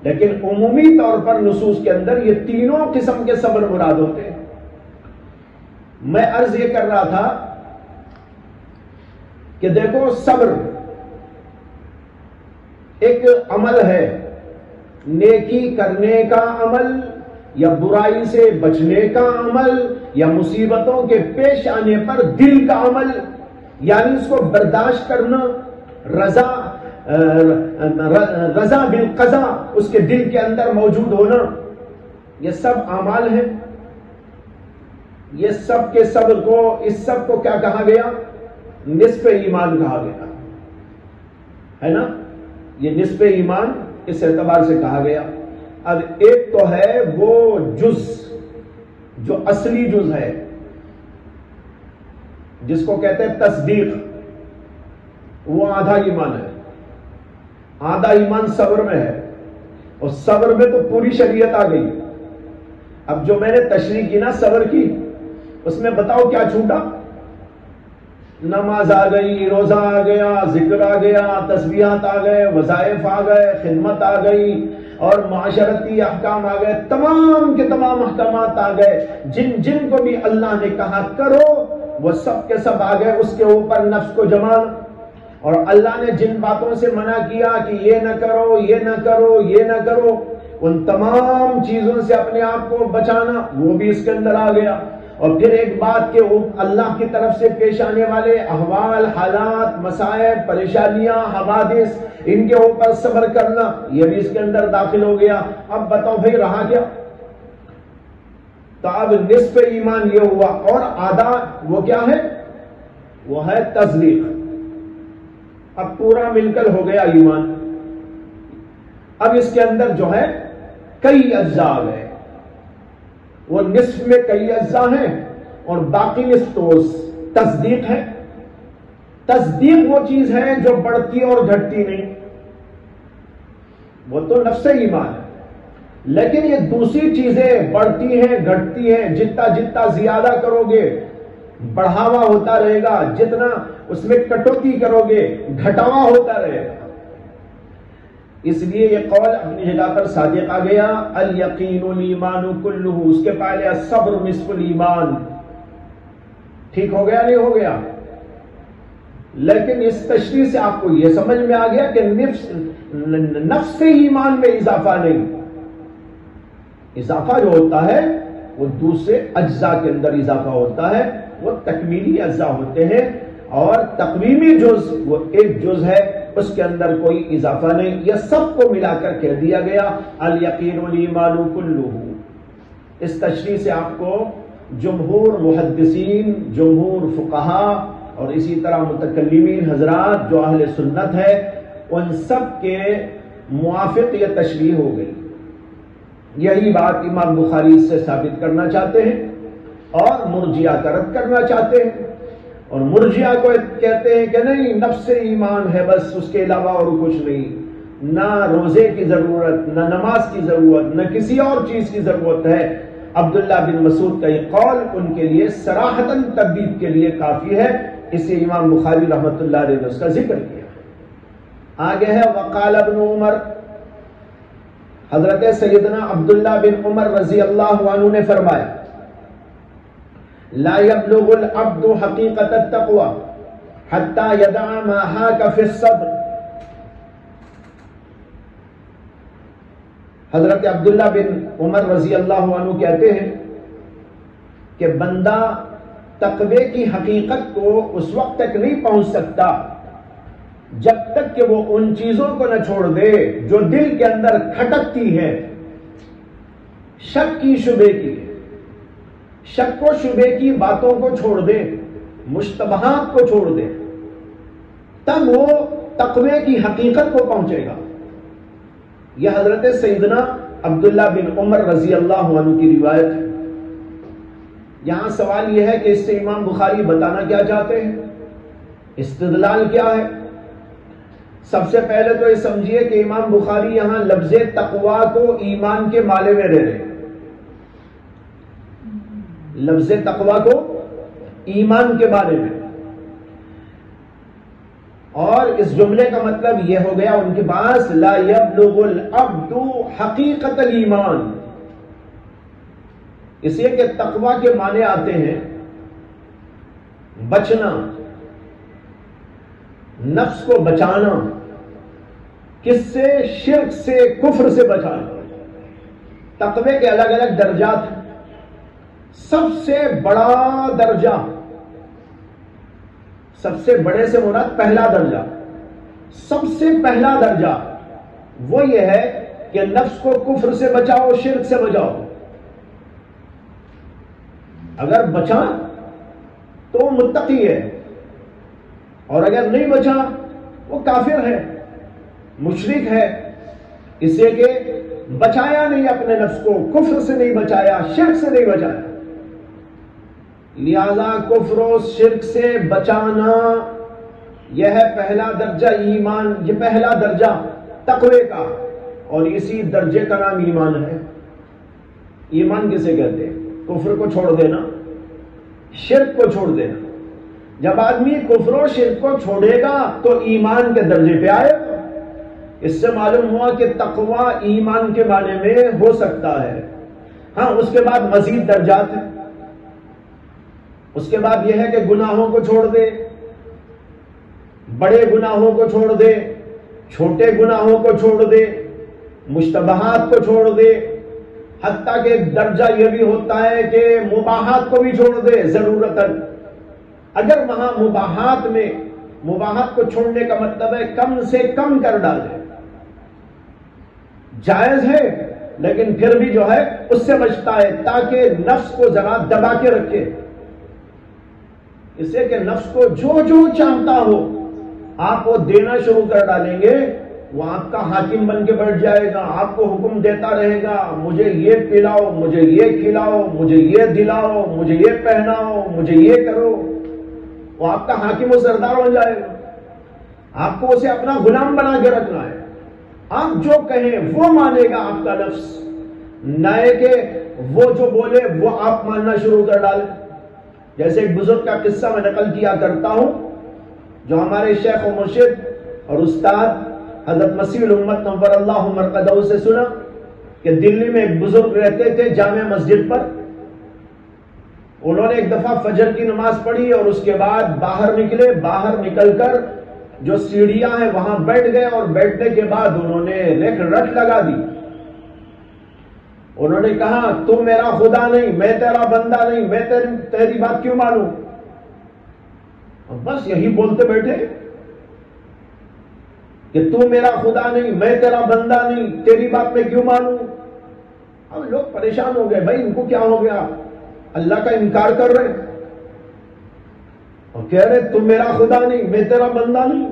لیکن عمومی طور پر نصوص کے اندر یہ تینوں قسم کے صبر مراد ہوتے ہیں. میں عرض یہ کر رہا تھا کہ دیکھو صبر ایک عمل ہے نیکی کرنے کا عمل یا برائی سے بچنے کا عمل یا مصیبتوں کے پیش آنے پر دل کا عمل، یعنی اس کو برداشت کرنا، رضا بالقضا اس کے دل کے اندر موجود ہونا، یہ سب اعمال ہیں۔ یہ سب کے سب کو، اس سب کو کیا کہا گیا؟ نصف ایمان کہا گیا ہے نا، یہ نصف ایمان اس اعتبار سے کہا گیا۔ اب ایک تو ہے وہ جز جو اصلی جز ہے، جس کو کہتے ہیں تصدیق، وہ آدھا ایمان ہے۔ آدھا ایمان صبر میں ہے، اور صبر میں تو پوری شریعت آ گئی۔ اب جو میں نے تشریح کی نا صبر کی، اس میں بتاؤ کیا چھوٹا؟ نماز آ گئی، روزہ آ گیا، ذکر آ گیا، تسبیحات آ گئے، وظائف آ گئے، خدمت آ گئی، اور معاشرتی احکام آ گئے، تمام کے تمام احکامات آ گئے۔ جن جن کو بھی اللہ نے کہا کرو وہ سب کے سب آ گئے۔ اس کے اوپر نفس کو جمانا، اور اللہ نے جن باتوں سے منع کیا کہ یہ نہ کرو، یہ نہ کرو، یہ نہ کرو، ان تمام چیزوں سے اپنے آپ کو بچانا، وہ بھی اس کے اندر آ گیا۔ اور پھر ایک بات کہ اللہ کی طرف سے پیش آنے والے احوال، حالات، مسائب، پریشانیاں، حوادث، ان کے اوپر صبر کرنا، یہ بھی اس کے اندر داخل ہو گیا۔ اب بتاؤ بھائی رہا کیا؟ تو اب نصف ایمان یہ ہوا، اور آدھا وہ کیا ہے؟ وہ ہے تصدیق۔ اب پورا مل کر ہو گیا ایمان۔ اب اس کے اندر جو ہے کئی اجزاء ہے، وہ نصف میں کئی اجزاء ہیں، اور باقی نصف تو تصدیق ہے۔ تصدیق وہ چیز ہے جو بڑھتی اور گھٹتی نہیں، وہ تو نفس ایمان ہے۔ لیکن یہ دوسری چیزیں بڑھتی ہیں، گھٹتی ہیں، جتنا جتنا زیادہ کرو گے بڑھاوا ہوتا رہے گا، جتنا اس میں کٹوتی کرو گے گھٹاوا ہوتا رہے گا۔ اس لیے یہ قول اپنی جگہ پر صادق آ گیا، الیقین الایمان کلہ، اس کے پہلے الصبر نصف الایمان۔ ٹھیک ہو گیا نہیں ہو گیا؟ لیکن اس تشریح سے آپ کو یہ سمجھ میں آ گیا کہ نفس ایمان میں اضافہ نہیں، اضافہ جو ہوتا ہے وہ دوسرے اجزاء کے اندر اضافہ ہوتا ہے، وہ تکمیلی اجزاء ہوتے ہیں، اور تقویمی جز وہ ایک جز ہے، اس کے اندر کوئی اضافہ نہیں۔ یہ سب کو ملا کر کہہ دیا گیا الیقین الایمان کلہ۔ اس تشریح سے آپ کو جمہور محدثین، جمہور فقہاء، اور اسی طرح متکلمین حضرات جو اہل سنت ہے، ان سب کے موافق یہ تشریح ہو گئی۔ یہی بات امام بخاری اس سے ثابت کرنا چاہتے ہیں، اور مرجئہ کا رد کرنا چاہتے ہیں۔ اور مرجئہ کو کہتے ہیں کہ نہیں، نفس ایمان ہے بس، اس کے علاوہ اور کچھ نہیں، نہ روزے کی ضرورت، نہ نماز کی ضرورت، نہ کسی اور چیز کی ضرورت ہے۔ عبداللہ بن مسعود کا یہ قول ان کے لیے صراحتاً تردید کے لیے کافی ہے، اسے امام بخاری رحمۃ اللہ علیہ نے اس کا ذکر کیا۔ آگے ہے وقال ابن عمر، حضرت سیدنا عبداللہ بن عمر رضی اللہ عنہ نے فرمایا، لا يبلغ العبد حقیقت التقوی حتی یدع ما حاک فی الصبر۔ حضرت عبداللہ بن عمر رضی اللہ عنہ کہتے ہیں کہ بندہ تقوی کی حقیقت کو اس وقت تک نہیں پہنچ سکتا جب تک کہ وہ ان چیزوں کو نہ چھوڑ دے جو دل کے اندر کھٹکتی ہے، شک کی، شبے کی، شک و شبے کی باتوں کو چھوڑ دے، مشتبہات کو چھوڑ دے، تب وہ تقوی کی حقیقت کو پہنچے گا۔ یہ حضرت سیدنا عبداللہ بن عمر رضی اللہ عنہ کی روایت ہے۔ یہاں سوال یہ ہے کہ اس سے امام بخاری بتانا کیا چاہتے ہیں، استدلال کیا ہے؟ سب سے پہلے تو یہ سمجھیے کہ امام بخاری یہاں لفظ تقوی کو ایمان کے معنی میں لے رہے ہیں، لفظ تقوی کو ایمان کے بارے میں، اور اس جملے کا مطلب یہ ہو گیا ان کے پاس لا یبلغ العبد حقیقت الایمان، اس لیے کہ تقوی کے معنی آتے ہیں بچنا، نفس کو بچانا، کس سے؟ شرک سے، کفر سے بچانا۔ تقوی کے الگ الگ درجات ہیں۔ سب سے بڑا درجہ، سب سے بڑے سے مراد پہلا درجہ، سب سے پہلا درجہ وہ یہ ہے کہ نفس کو کفر سے بچاؤ، شرک سے بچاؤ۔ اگر بچا تو وہ متقی ہے، اور اگر نہیں بچا وہ کافر ہے، مشرک ہے، اس لیے کہ بچایا نہیں اپنے نفس کو، کفر سے نہیں بچایا، شرک سے نہیں بچایا۔ لہذا کفر و شرک سے بچانا یہ ہے پہلا درجہ ایمان، یہ پہلا درجہ تقوی کا، اور اسی درجے کا نام ایمان ہے۔ ایمان کسے کہتے ہیں؟ کفر کو چھوڑ دینا، شرک کو چھوڑ دینا۔ جب آدمی کفر و شرک کو چھوڑے گا تو ایمان کے درجے پہ آئے گا۔ اس سے معلوم ہوا کہ تقوی ایمان کے معنی میں ہو سکتا ہے۔ ہاں، اس کے بعد مزید درجات ہیں۔ اس کے بعد یہ ہے کہ گناہوں کو چھوڑ دے، بڑے گناہوں کو چھوڑ دے، چھوٹے گناہوں کو چھوڑ دے، مشتبہات کو چھوڑ دے، حتیٰ کہ درجہ یہ بھی ہوتا ہے کہ مباحات کو بھی چھوڑ دے ضرورتاً۔ اگر وہاں مباحات کو چھوڑنے کا مطلب ہے کم سے کم کر ڈالے، جائز ہے لیکن پھر بھی جو ہے اس سے بچتا ہے تاکہ نفس کو ذرا دبا کے رکھے، اس سے کہ نفس کو جو جو چاہتا ہو آپ وہ دینا شروع کر ڈالیں گے، وہ آپ کا حاکم بن کے بیٹھ جائے گا، آپ کو حکم دیتا رہے گا، مجھے یہ پلاؤ، مجھے یہ کھلاؤ، مجھے یہ دلاؤ، مجھے یہ پہناؤ، مجھے یہ کرو۔ وہ آپ کا حاکم و سردار ہو جائے گا، آپ کو اسے اپنا غلام بنا کے رکھنا ہے۔ آپ جو کہیں وہ مانے گا آپ کا نفس، نہ کہ وہ جو بولے وہ آپ ماننا شروع کر ڈالیں۔ جیسے ایک بزرگ کا قصہ میں نقل کیا کرتا ہوں، جو ہمارے شیخ و مرشد اور استاد حضرت مسیح الامت نور اللہ مرقدہ سے سنا کہ دلی میں ایک بزرگ رہتے تھے جامع مسجد پر۔ انہوں نے ایک دفعہ فجر کی نماز پڑھی اور اس کے بعد باہر نکلے، باہر نکل کر جو سیڑھیاں ہیں وہاں بیٹھ گئے، اور بیٹھنے کے بعد انہوں نے رٹ لگا دی۔ انہوں نے کہا تو میرا خدا نہیں، میں تیرا بندہ نہیں، میں تیری بات کیوں مانوں؟ بس یہی بولتے بیٹھے کہ تو میرا خدا نہیں، میں تیرا بندہ نہیں، تیری بات میں کیوں مانوں؟ اب لوگ پریشان ہو گئے، بھائی ان کو کیا ہو گیا؟ اللہ کا انکار کر رہے اور کہہ رہے تم میرا خدا نہیں، میں تیرا بندہ نہیں۔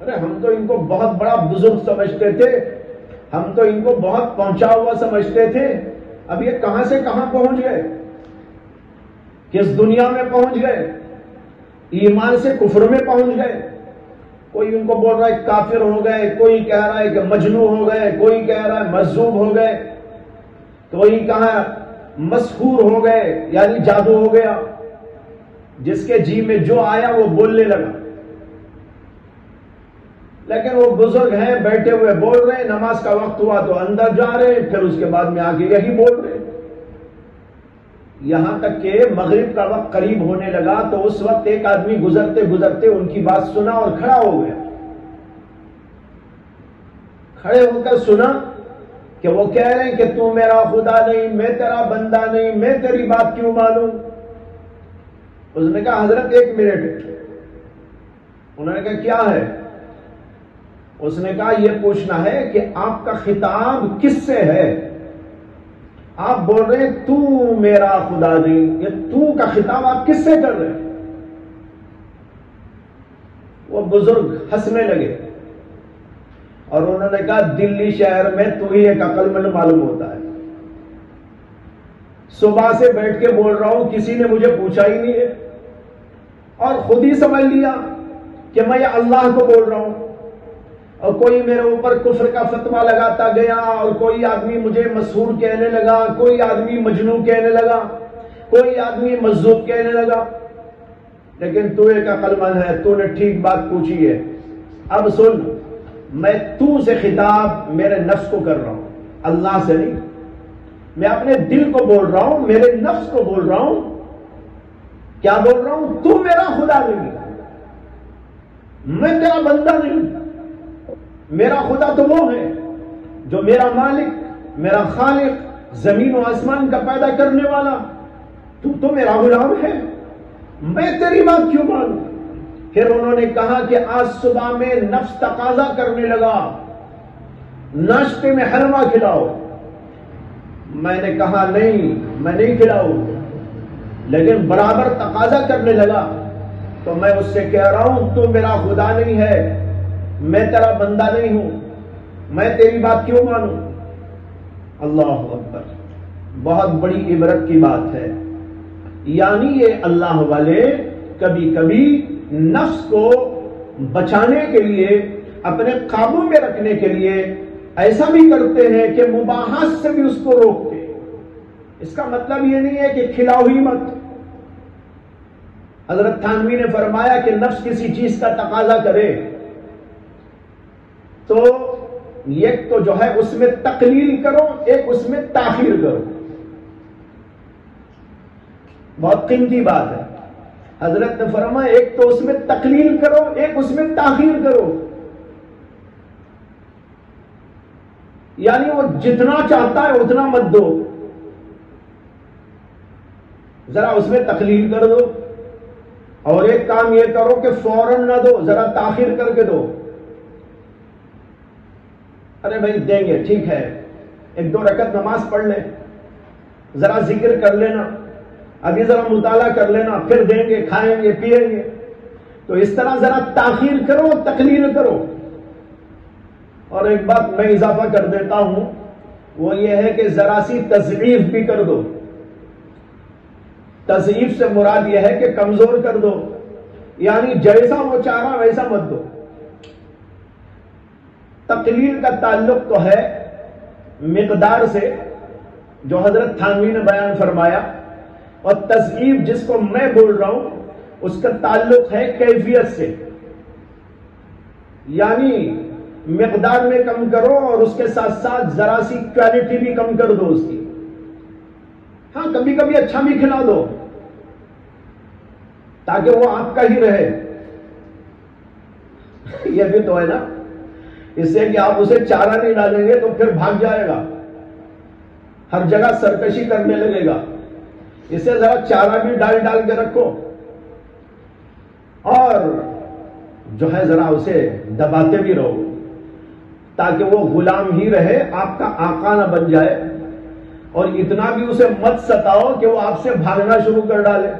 ارے ہم تو ان کو بہت بڑا بزرگ سمجھتے تھے، ہم تو ان کو بہت پہنچا ہوا سمجھتے تھے، اب یہ کہاں سے کہاں پہنچ گئے، کس دنیا میں پہنچ گئے، ایمان سے کفر میں پہنچ گئے۔ کوئی ان کو بول رہا ہے کافر ہو گئے، کوئی کہہ رہا ہے کہ مجنون ہو گئے، کوئی کہہ رہا ہے مجذوب ہو گئے، کوئی کہا مسحور ہو گئے یعنی جادو ہو گیا، جس کے جی میں جو آیا وہ بولنے لگا۔ لیکن وہ بزرگ ہیں بیٹھے ہوئے بول رہے ہیں، نماز کا وقت ہوا تو اندر جا رہے ہیں، پھر اس کے بعد میں آ کے یہی بول رہے ہیں، یہاں تک کہ مغرب کا وقت قریب ہونے لگا تو اس وقت ایک آدمی گزرتے گزرتے ان کی بات سنا اور کھڑا ہو گیا۔ کھڑے ہو کر سنا کہ وہ کہہ رہے ہیں کہ تو میرا خدا نہیں، میں تیرا بندہ نہیں، میں تیری بات کیوں مانوں؟ اس نے کہا حضرت ایک منٹ۔ انہوں نے کہا کیا ہے؟ اس نے کہا یہ پوچھنا ہے کہ آپ کا خطاب کس سے ہے؟ آپ بول رہے ہیں تو میرا خدا نہیں، یہ تو کا خطاب آپ کس سے کر رہے ہیں؟ وہ بزرگ ہنسنے لگے اور انہوں نے کہا دلی شہر میں تو ہی ایک عقل مند معلوم ہوتا ہے، صبح سے بیٹھ کے بول رہا ہوں، کسی نے مجھے پوچھا ہی نہیں ہے اور خود ہی سمجھ لیا کہ میں یہ اللہ کو بول رہا ہوں، اور کوئی میرے اوپر کفر کا فتویٰ لگاتا گیا، اور کوئی آدمی مجھے مسحور کہنے لگا، کوئی آدمی مجنون کہنے لگا، کوئی آدمی مجذوب کہنے لگا، لیکن تو ایک عقل مند ہے، تو نے ٹھیک بات پوچھی ہے۔ اب سن، میں تو سے خطاب میرے نفس کو کر رہا ہوں، اللہ سے نہیں، میں اپنے دل کو بول رہا ہوں، میرے نفس کو بول رہا ہوں۔ کیا بول رہا ہوں؟ تو میرا خدا نہیں، میں تیرا بندہ نہیں، میرا خدا تو وہ ہے جو میرا مالک، میرا خالق، زمین و آسمان کا پیدا کرنے والا، تو میرا غلام ہے، میں تیری بات کیوں مانوں؟ پھر انہوں نے کہا کہ آج صبح میں نفس تقاضا کرنے لگا ناشتے میں حلوہ کھلاؤ۔ میں نے کہا نہیں، میں نہیں کھلاؤں، لیکن برابر تقاضا کرنے لگا تو میں اس سے کہہ رہا ہوں تو میرا خدا نہیں ہے، میں تیرا بندہ نہیں ہوں، میں تیری بات کیوں مانوں؟ اللہ اکبر، بہت بڑی عبرت کی بات ہے۔ یعنی یہ اللہ والے کبھی کبھی نفس کو بچانے کے لیے، اپنے قابو میں رکھنے کے لیے ایسا بھی کرتے ہیں کہ مباحث سے بھی اس کو روکتے ہیں۔ اس کا مطلب یہ نہیں ہے کہ کھلاؤ ہی مت۔ حضرت تھانوی نے فرمایا کہ نفس کسی چیز کا تقاضا کرے تو ایک تو جو ہے اس میں تقلیل کرو، ایک اس میں تاخیر کرو۔ بہت قیمتی بات ہے۔ حضرت نے فرمایا ایک تو اس میں تقلیل کرو، ایک اس میں تاخیر کرو۔ یعنی وہ جتنا چاہتا ہے اتنا مت دو، ذرا اس میں تقلیل کر دو، اور ایک کام یہ کرو کہ فوراً نہ دو، ذرا تاخیر کر کے دو۔ ارے بھائی دیں گے، ٹھیک ہے، ایک دو رکعت نماز پڑھ لیں، ذرا ذکر کر لینا، ابھی ذرا مطالعہ کر لینا، پھر دیں گے، کھائیں گے، پیئیں گے۔ تو اس طرح ذرا تاخیر کرو، تقلیل کرو۔ اور ایک بات میں اضافہ کر دیتا ہوں، وہ یہ ہے کہ ذرا سی تضعیف بھی کر دو۔ تضعیف سے مراد یہ ہے کہ کمزور کر دو، یعنی جیسا وہ چاہ رہا ویسا مت دو۔ تقلیل کا تعلق تو ہے مقدار سے، جو حضرت تھانوی نے بیان فرمایا، اور تضعیف جس کو میں بول رہا ہوں اس کا تعلق ہے کیفیت سے، یعنی مقدار میں کم کرو اور اس کے ساتھ ساتھ ذرا سی کوالٹی بھی کم کر دو اس کی۔ ہاں کبھی کبھی اچھا بھی کھلا دو تاکہ وہ آپ کا ہی رہے۔ یہ بھی تو ہے نا، اس سے کہ آپ اسے چارہ نہیں ڈالیں گے تو پھر بھاگ جائے گا، ہر جگہ سرکشی کرنے لگے گا۔ اسے ذرا چارہ بھی ڈال کے رکھو، اور جو ہے ذرا اسے دباتے بھی رہو تاکہ وہ غلام ہی رہے، آپ کا آقا نہ بن جائے۔ اور اتنا بھی اسے مت ستاؤ کہ وہ آپ سے بھاگنا شروع کر ڈالے۔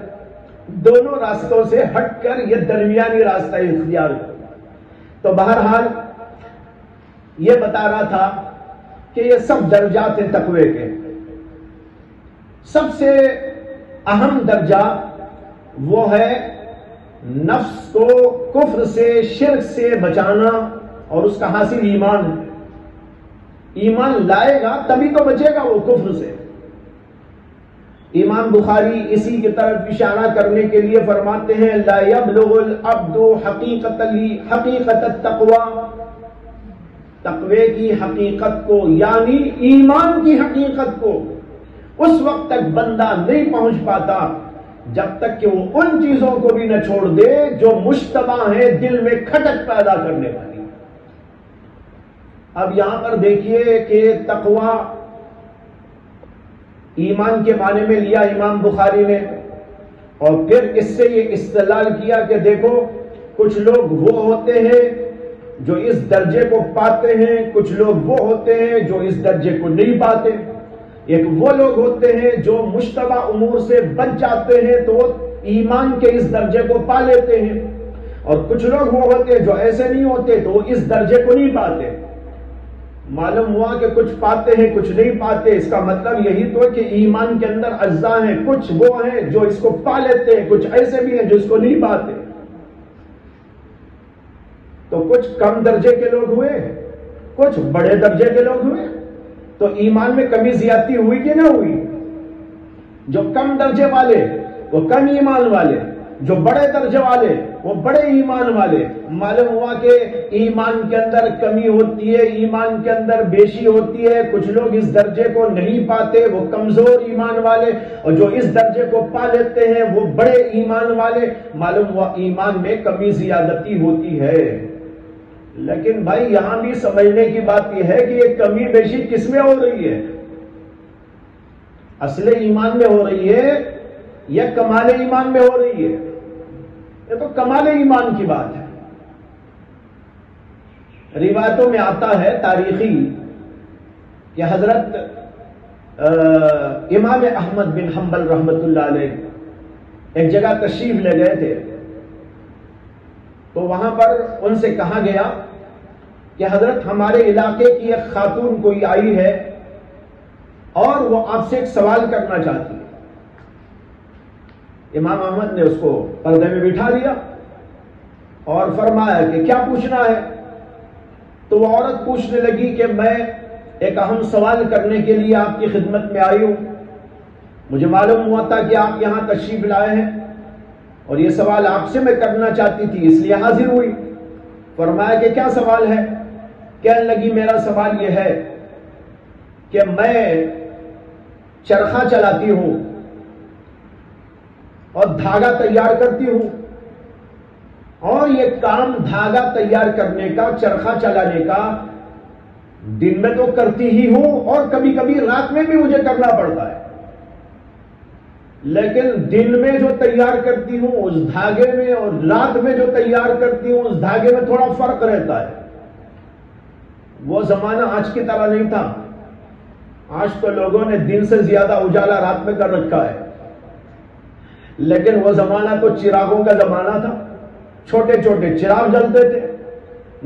دونوں راستوں سے ہٹ کر یہ درمیانی راستہ اختیار کرو۔ تو بہرحال یہ بتا رہا تھا کہ یہ سب درجات ہیں تقوی کے۔ سب سے اہم درجہ وہ ہے نفس کو کفر سے، شرک سے بچانا، اور اس کا حاصل ایمان ہے۔ ایمان لائے گا تبھی تو بچے گا وہ کفر سے۔ امام بخاری اسی کی طرف اشارہ کرنے کے لیے فرماتے ہیں لا یبلغ العبد حقیقت التقوی، تقوی کی حقیقت کو یعنی ایمان کی حقیقت کو اس وقت تک بندہ نہیں پہنچ پاتا جب تک کہ وہ ان چیزوں کو بھی نہ چھوڑ دے جو مشتبہ ہیں، دل میں کھٹک پیدا کرنے والی۔ اب یہاں پر دیکھیے کہ تقوی ایمان کے معنی میں لیا امام بخاری نے، اور پھر اس سے یہ استدلال کیا کہ دیکھو کچھ لوگ وہ ہوتے ہیں جو اس درجے کو پاتے ہیں، کچھ لوگ وہ ہوتے ہیں جو اس درجے کو نہیں پاتے۔ ایک وہ لوگ ہوتے ہیں جو مشتبہ امور سے بچ جاتے ہیں تو وہ ایمان کے اس درجے کو پا لیتے ہیں، اور کچھ لوگ وہ ہوتے ہیں جو ایسے نہیں ہوتے تو وہ اس درجے کو نہیں پاتے۔ معلوم ہوا کہ کچھ پاتے ہیں کچھ نہیں پاتے، اس کا مطلب یہی تو کہ ایمان کے اندر اجزاء ہیں، کچھ وہ ہیں جو اس کو پا لیتے ہیں، کچھ ایسے بھی ہیں جو اس کو نہیں پاتے۔ تو کچھ کم درجے کے لوگ ہوئے، کچھ بڑے درجے کے لوگ ہوئے، تو ایمان میں کمی زیادتی ہوئی کہ نہ ہوئی؟ جو کم درجے والے وہ کم ایمان والے، جو بڑے درجے والے وہ بڑے ایمان والے۔ معلوم ہوا کہ ایمان کے اندر کمی ہوتی ہے، ایمان کے اندر بیشی ہوتی ہے، کچھ لوگ اس درجے کو نہیں پاتے، وہ کمزور ایمان والے، اور جو اس درجے کو پا لیتے ہیں وہ بڑے ایمان والے۔ معلوم ہوا ایمان میں کمی زیادتی ہوتی ہے۔ لیکن بھائی یہاں بھی سمجھنے کی بات یہ ہے کہ یہ کمی بیشی کس میں ہو رہی ہے؟ اصل ایمان میں ہو رہی ہے یا کمال ایمان میں ہو رہی ہے؟ یہ تو کمال ایمان کی بات ہے۔ روایتوں میں آتا ہے تاریخی کہ حضرت امام احمد بن حنبل رحمت اللہ علیہ ایک جگہ تشریف لے گئے تھے، تو وہاں پر ان سے کہا گیا کہ حضرت ہمارے علاقے کی ایک خاتون کوئی آئی ہے اور وہ آپ سے ایک سوال کرنا چاہتی ہے۔ امام احمد نے اس کو پردے میں بٹھا دیا اور فرمایا کہ کیا پوچھنا ہے؟ تو وہ عورت پوچھنے لگی کہ میں ایک اہم سوال کرنے کے لیے آپ کی خدمت میں آئی ہوں، مجھے معلوم ہوا تھا کہ آپ یہاں تشریف لائے ہیں اور یہ سوال آپ سے میں کرنا چاہتی تھی، اس لیے حاضر ہوئی۔ فرمایا کہ کیا سوال ہے؟ کہنے لگی میرا سوال یہ ہے کہ میں چرخہ چلاتی ہوں اور دھاگا تیار کرتی ہوں، اور یہ کام دھاگا تیار کرنے کا، چرخہ چلانے کا دن میں تو کرتی ہی ہوں اور کبھی کبھی رات میں بھی مجھے کرنا پڑتا ہے، لیکن دن میں جو تیار کرتی ہوں اس دھاگے میں اور رات میں جو تیار کرتی ہوں اس دھاگے میں تھوڑا فرق رہتا ہے۔ وہ زمانہ آج کی طرح نہیں تھا، آج تو لوگوں نے دن سے زیادہ اجالا رات میں کر رکھا ہے، لیکن وہ زمانہ تو چراغوں کا زمانہ تھا، چھوٹے چھوٹے چراغ جلتے تھے،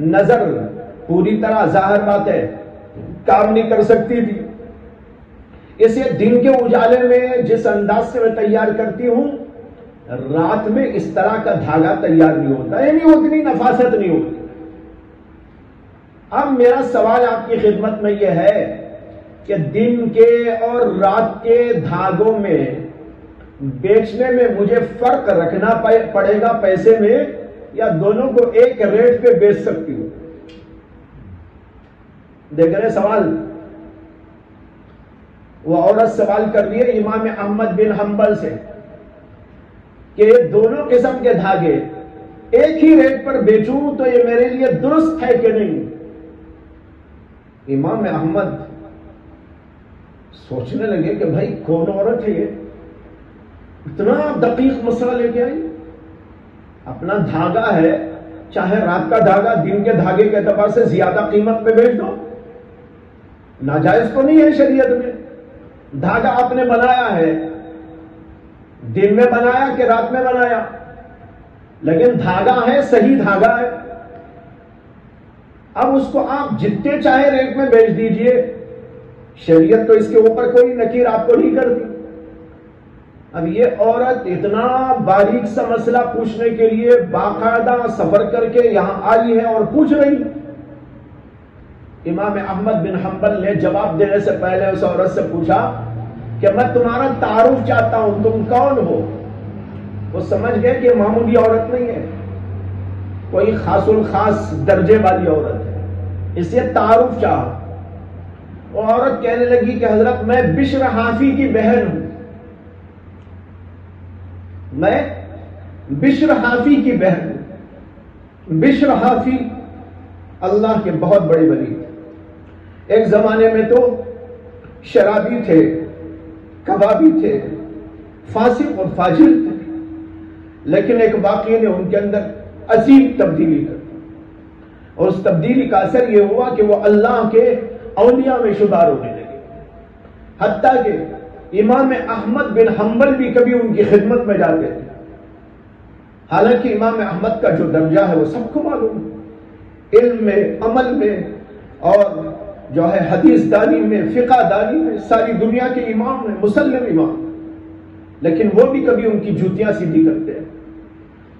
نظر پوری طرح ظاہر بات ہے کام نہیں کر سکتی تھی، اسے دن کے اجالے میں جس انداز سے میں تیار کرتی ہوں رات میں اس طرح کا دھاگا تیار نہیں ہوتا، یعنی اتنی نفاست نہیں ہوتی۔ اب میرا سوال آپ کی خدمت میں یہ ہے کہ دن کے اور رات کے دھاگوں میں بیچنے میں مجھے فرق رکھنا پڑے گا پیسے میں، یا دونوں کو ایک ریٹ پہ بیچ سکتی ہوں؟ دیکھ رہے سوال، وہ عورت سوال کر رہی ہے امام احمد بن حنبل سے کہ دونوں قسم کے دھاگے ایک ہی ریٹ پر بیچوں تو یہ میرے لیے درست ہے کہ نہیں؟ امام احمد سوچنے لگے کہ بھائی کون عورت ہے یہ، اتنا دقیق مسئلہ لے کے آئی؟ اپنا دھاگا ہے، چاہے رات کا دھاگا دن کے دھاگے کے اعتبار سے زیادہ قیمت پہ بیچ دو، ناجائز تو نہیں ہے شریعت میں۔ دھاگا آپ نے بنایا ہے، دن میں بنایا کہ رات میں بنایا، لیکن دھاگا ہے، صحیح دھاگا ہے، اب اس کو آپ جتنے چاہے ریٹ میں بیچ دیجئے، شریعت تو اس کے اوپر کوئی نکیر آپ کو نہیں کرتی۔ اب یہ عورت اتنا باریک سا مسئلہ پوچھنے کے لیے باقاعدہ سفر کر کے یہاں آئی ہے اور پوچھ رہی۔ امام احمد بن حنبل نے جواب دینے سے پہلے اس عورت سے پوچھا کہ میں تمہارا تعارف چاہتا ہوں، تم کون ہو؟ وہ سمجھ گئے کہ معمولی عورت نہیں ہے، کوئی خاص الخاص درجے والی عورت ہے، اس لیے تعارف چاہا۔ وہ عورت کہنے لگی کہ حضرت میں بشر حافی کی بہن ہوں، میں بشر حافی کی بہن ہوں۔ بشر حافی اللہ کے بہت بڑے ولی تھے، ایک زمانے میں تو شرابی تھے، کبابی تھے، فاسق اور فاجر تھے، لیکن ایک واقعے نے ان کے اندر عظیم تبدیلی کر دی، اور اس تبدیلی کا اثر یہ ہوا کہ وہ اللہ کے اولیاء میں شمار ہونے لگے، حتیٰ کہ امام احمد بن حنبل بھی کبھی ان کی خدمت میں جاتے تھے۔ حالانکہ امام احمد کا جو درجہ ہے وہ سب کو معلوم ہے، علم میں، عمل میں، اور جو ہے حدیث دانی میں، فقہ دانی میں، ساری دنیا کے امام ہیں، مسلم امام، لیکن وہ بھی کبھی ان کی جوتیاں سیدھی کرتے ہیں۔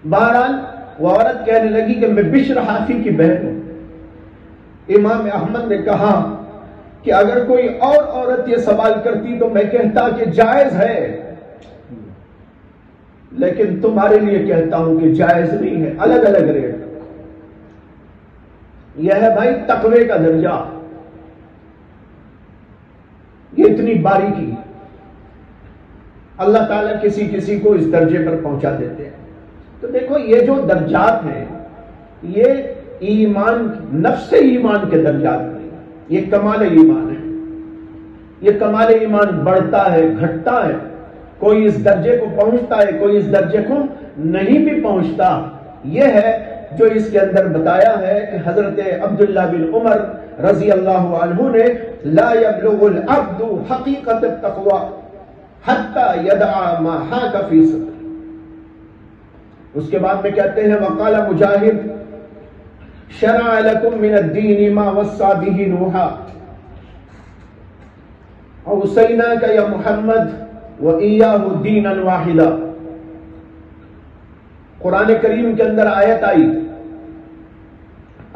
بہرحال وہ عورت کہنے لگی کہ میں بشر حافی کی بہن ہوں۔ امام احمد نے کہا کہ اگر کوئی اور عورت یہ سوال کرتی تو میں کہتا کہ جائز ہے، لیکن تمہارے لیے کہتا ہوں کہ جائز نہیں ہے، الگ الگ ریٹ۔ یہ ہے بھائی تقوی کا درجہ، یہ اتنی باریکی اللہ تعالیٰ کسی کسی کو اس درجے پر پہنچا دیتے ہیں۔ تو دیکھو یہ جو درجات ہیں یہ ایمان نفس ایمان کے درجات میں، یہ کمال ایمان ہے۔ یہ کمال ایمان بڑھتا ہے، گھٹتا ہے، کوئی اس درجے کو پہنچتا ہے، کوئی اس درجے کو نہیں بھی پہنچتا۔ یہ ہے جو اس کے اندر بتایا ہے کہ حضرت عبداللہ بن عمر رضی اللہ عنہ نے لا یبلغ العبد حقیقت التقوی حتی یدعا ما حاک فی صدر۔ اس کے بعد میں کہتے ہیں وقال مجاہد شرع لکم من الدین ما وصى به نوحا اوصیناک یا محمد وإیاہ دینا واحدا۔ قرآن کریم کے اندر آیت آئی،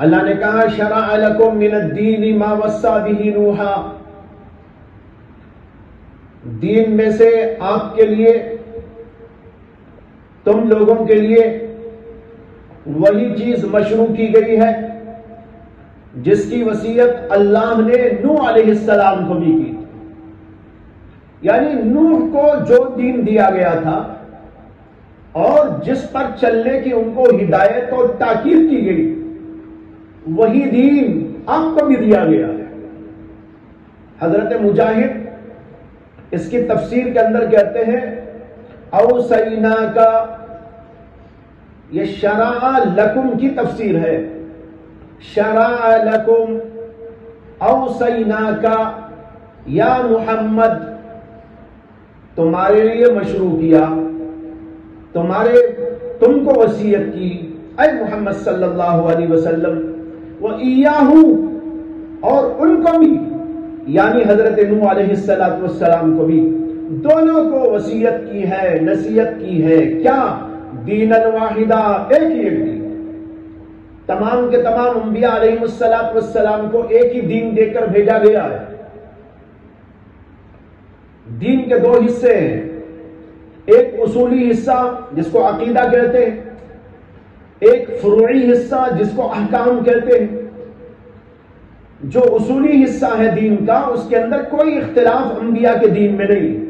اللہ نے کہا شرع لکم من الدین ما وصى به نوحا، دین میں سے آپ کے لیے، تم لوگوں کے لیے وہی چیز مشروع کی گئی ہے جس کی وصیت اللہ نے نوح علیہ السلام کو بھی کی تھی۔ یعنی نوح کو جو دین دیا گیا تھا اور جس پر چلنے کی ان کو ہدایت اور تاکید کی گئی، وہی دین آپ کو بھی دیا گیا ہے۔ حضرت مجاہد اس کی تفسیر کے اندر کہتے ہیں اوصینا کا، یہ شرع لکم کی تفسیر ہے، شرع لکم اوصینا کا یا محمد، تمہارے لیے مشروع کیا، تم کو وصیت کی اے محمد صلی اللہ علیہ وسلم، وَإِيَّاهُ اور ان کو بھی، یعنی حضرت نوح علیہ السلام کو بھی، دونوں کو وصیت کی ہے، نصیحت کی ہے، کیا؟ دین واحدہ، ایک ہی ایک دین۔ تمام کے تمام انبیاء علیہ السلام کو ایک ہی دین دے کر بھیجا گیا ہے۔ دین کے دو حصے ہیں، ایک اصولی حصہ جس کو عقیدہ کہتے ہیں، ایک فروعی حصہ جس کو احکام کہتے ہیں۔ جو اصولی حصہ ہے دین کا، اس کے اندر کوئی اختلاف انبیاء کے دین میں نہیں۔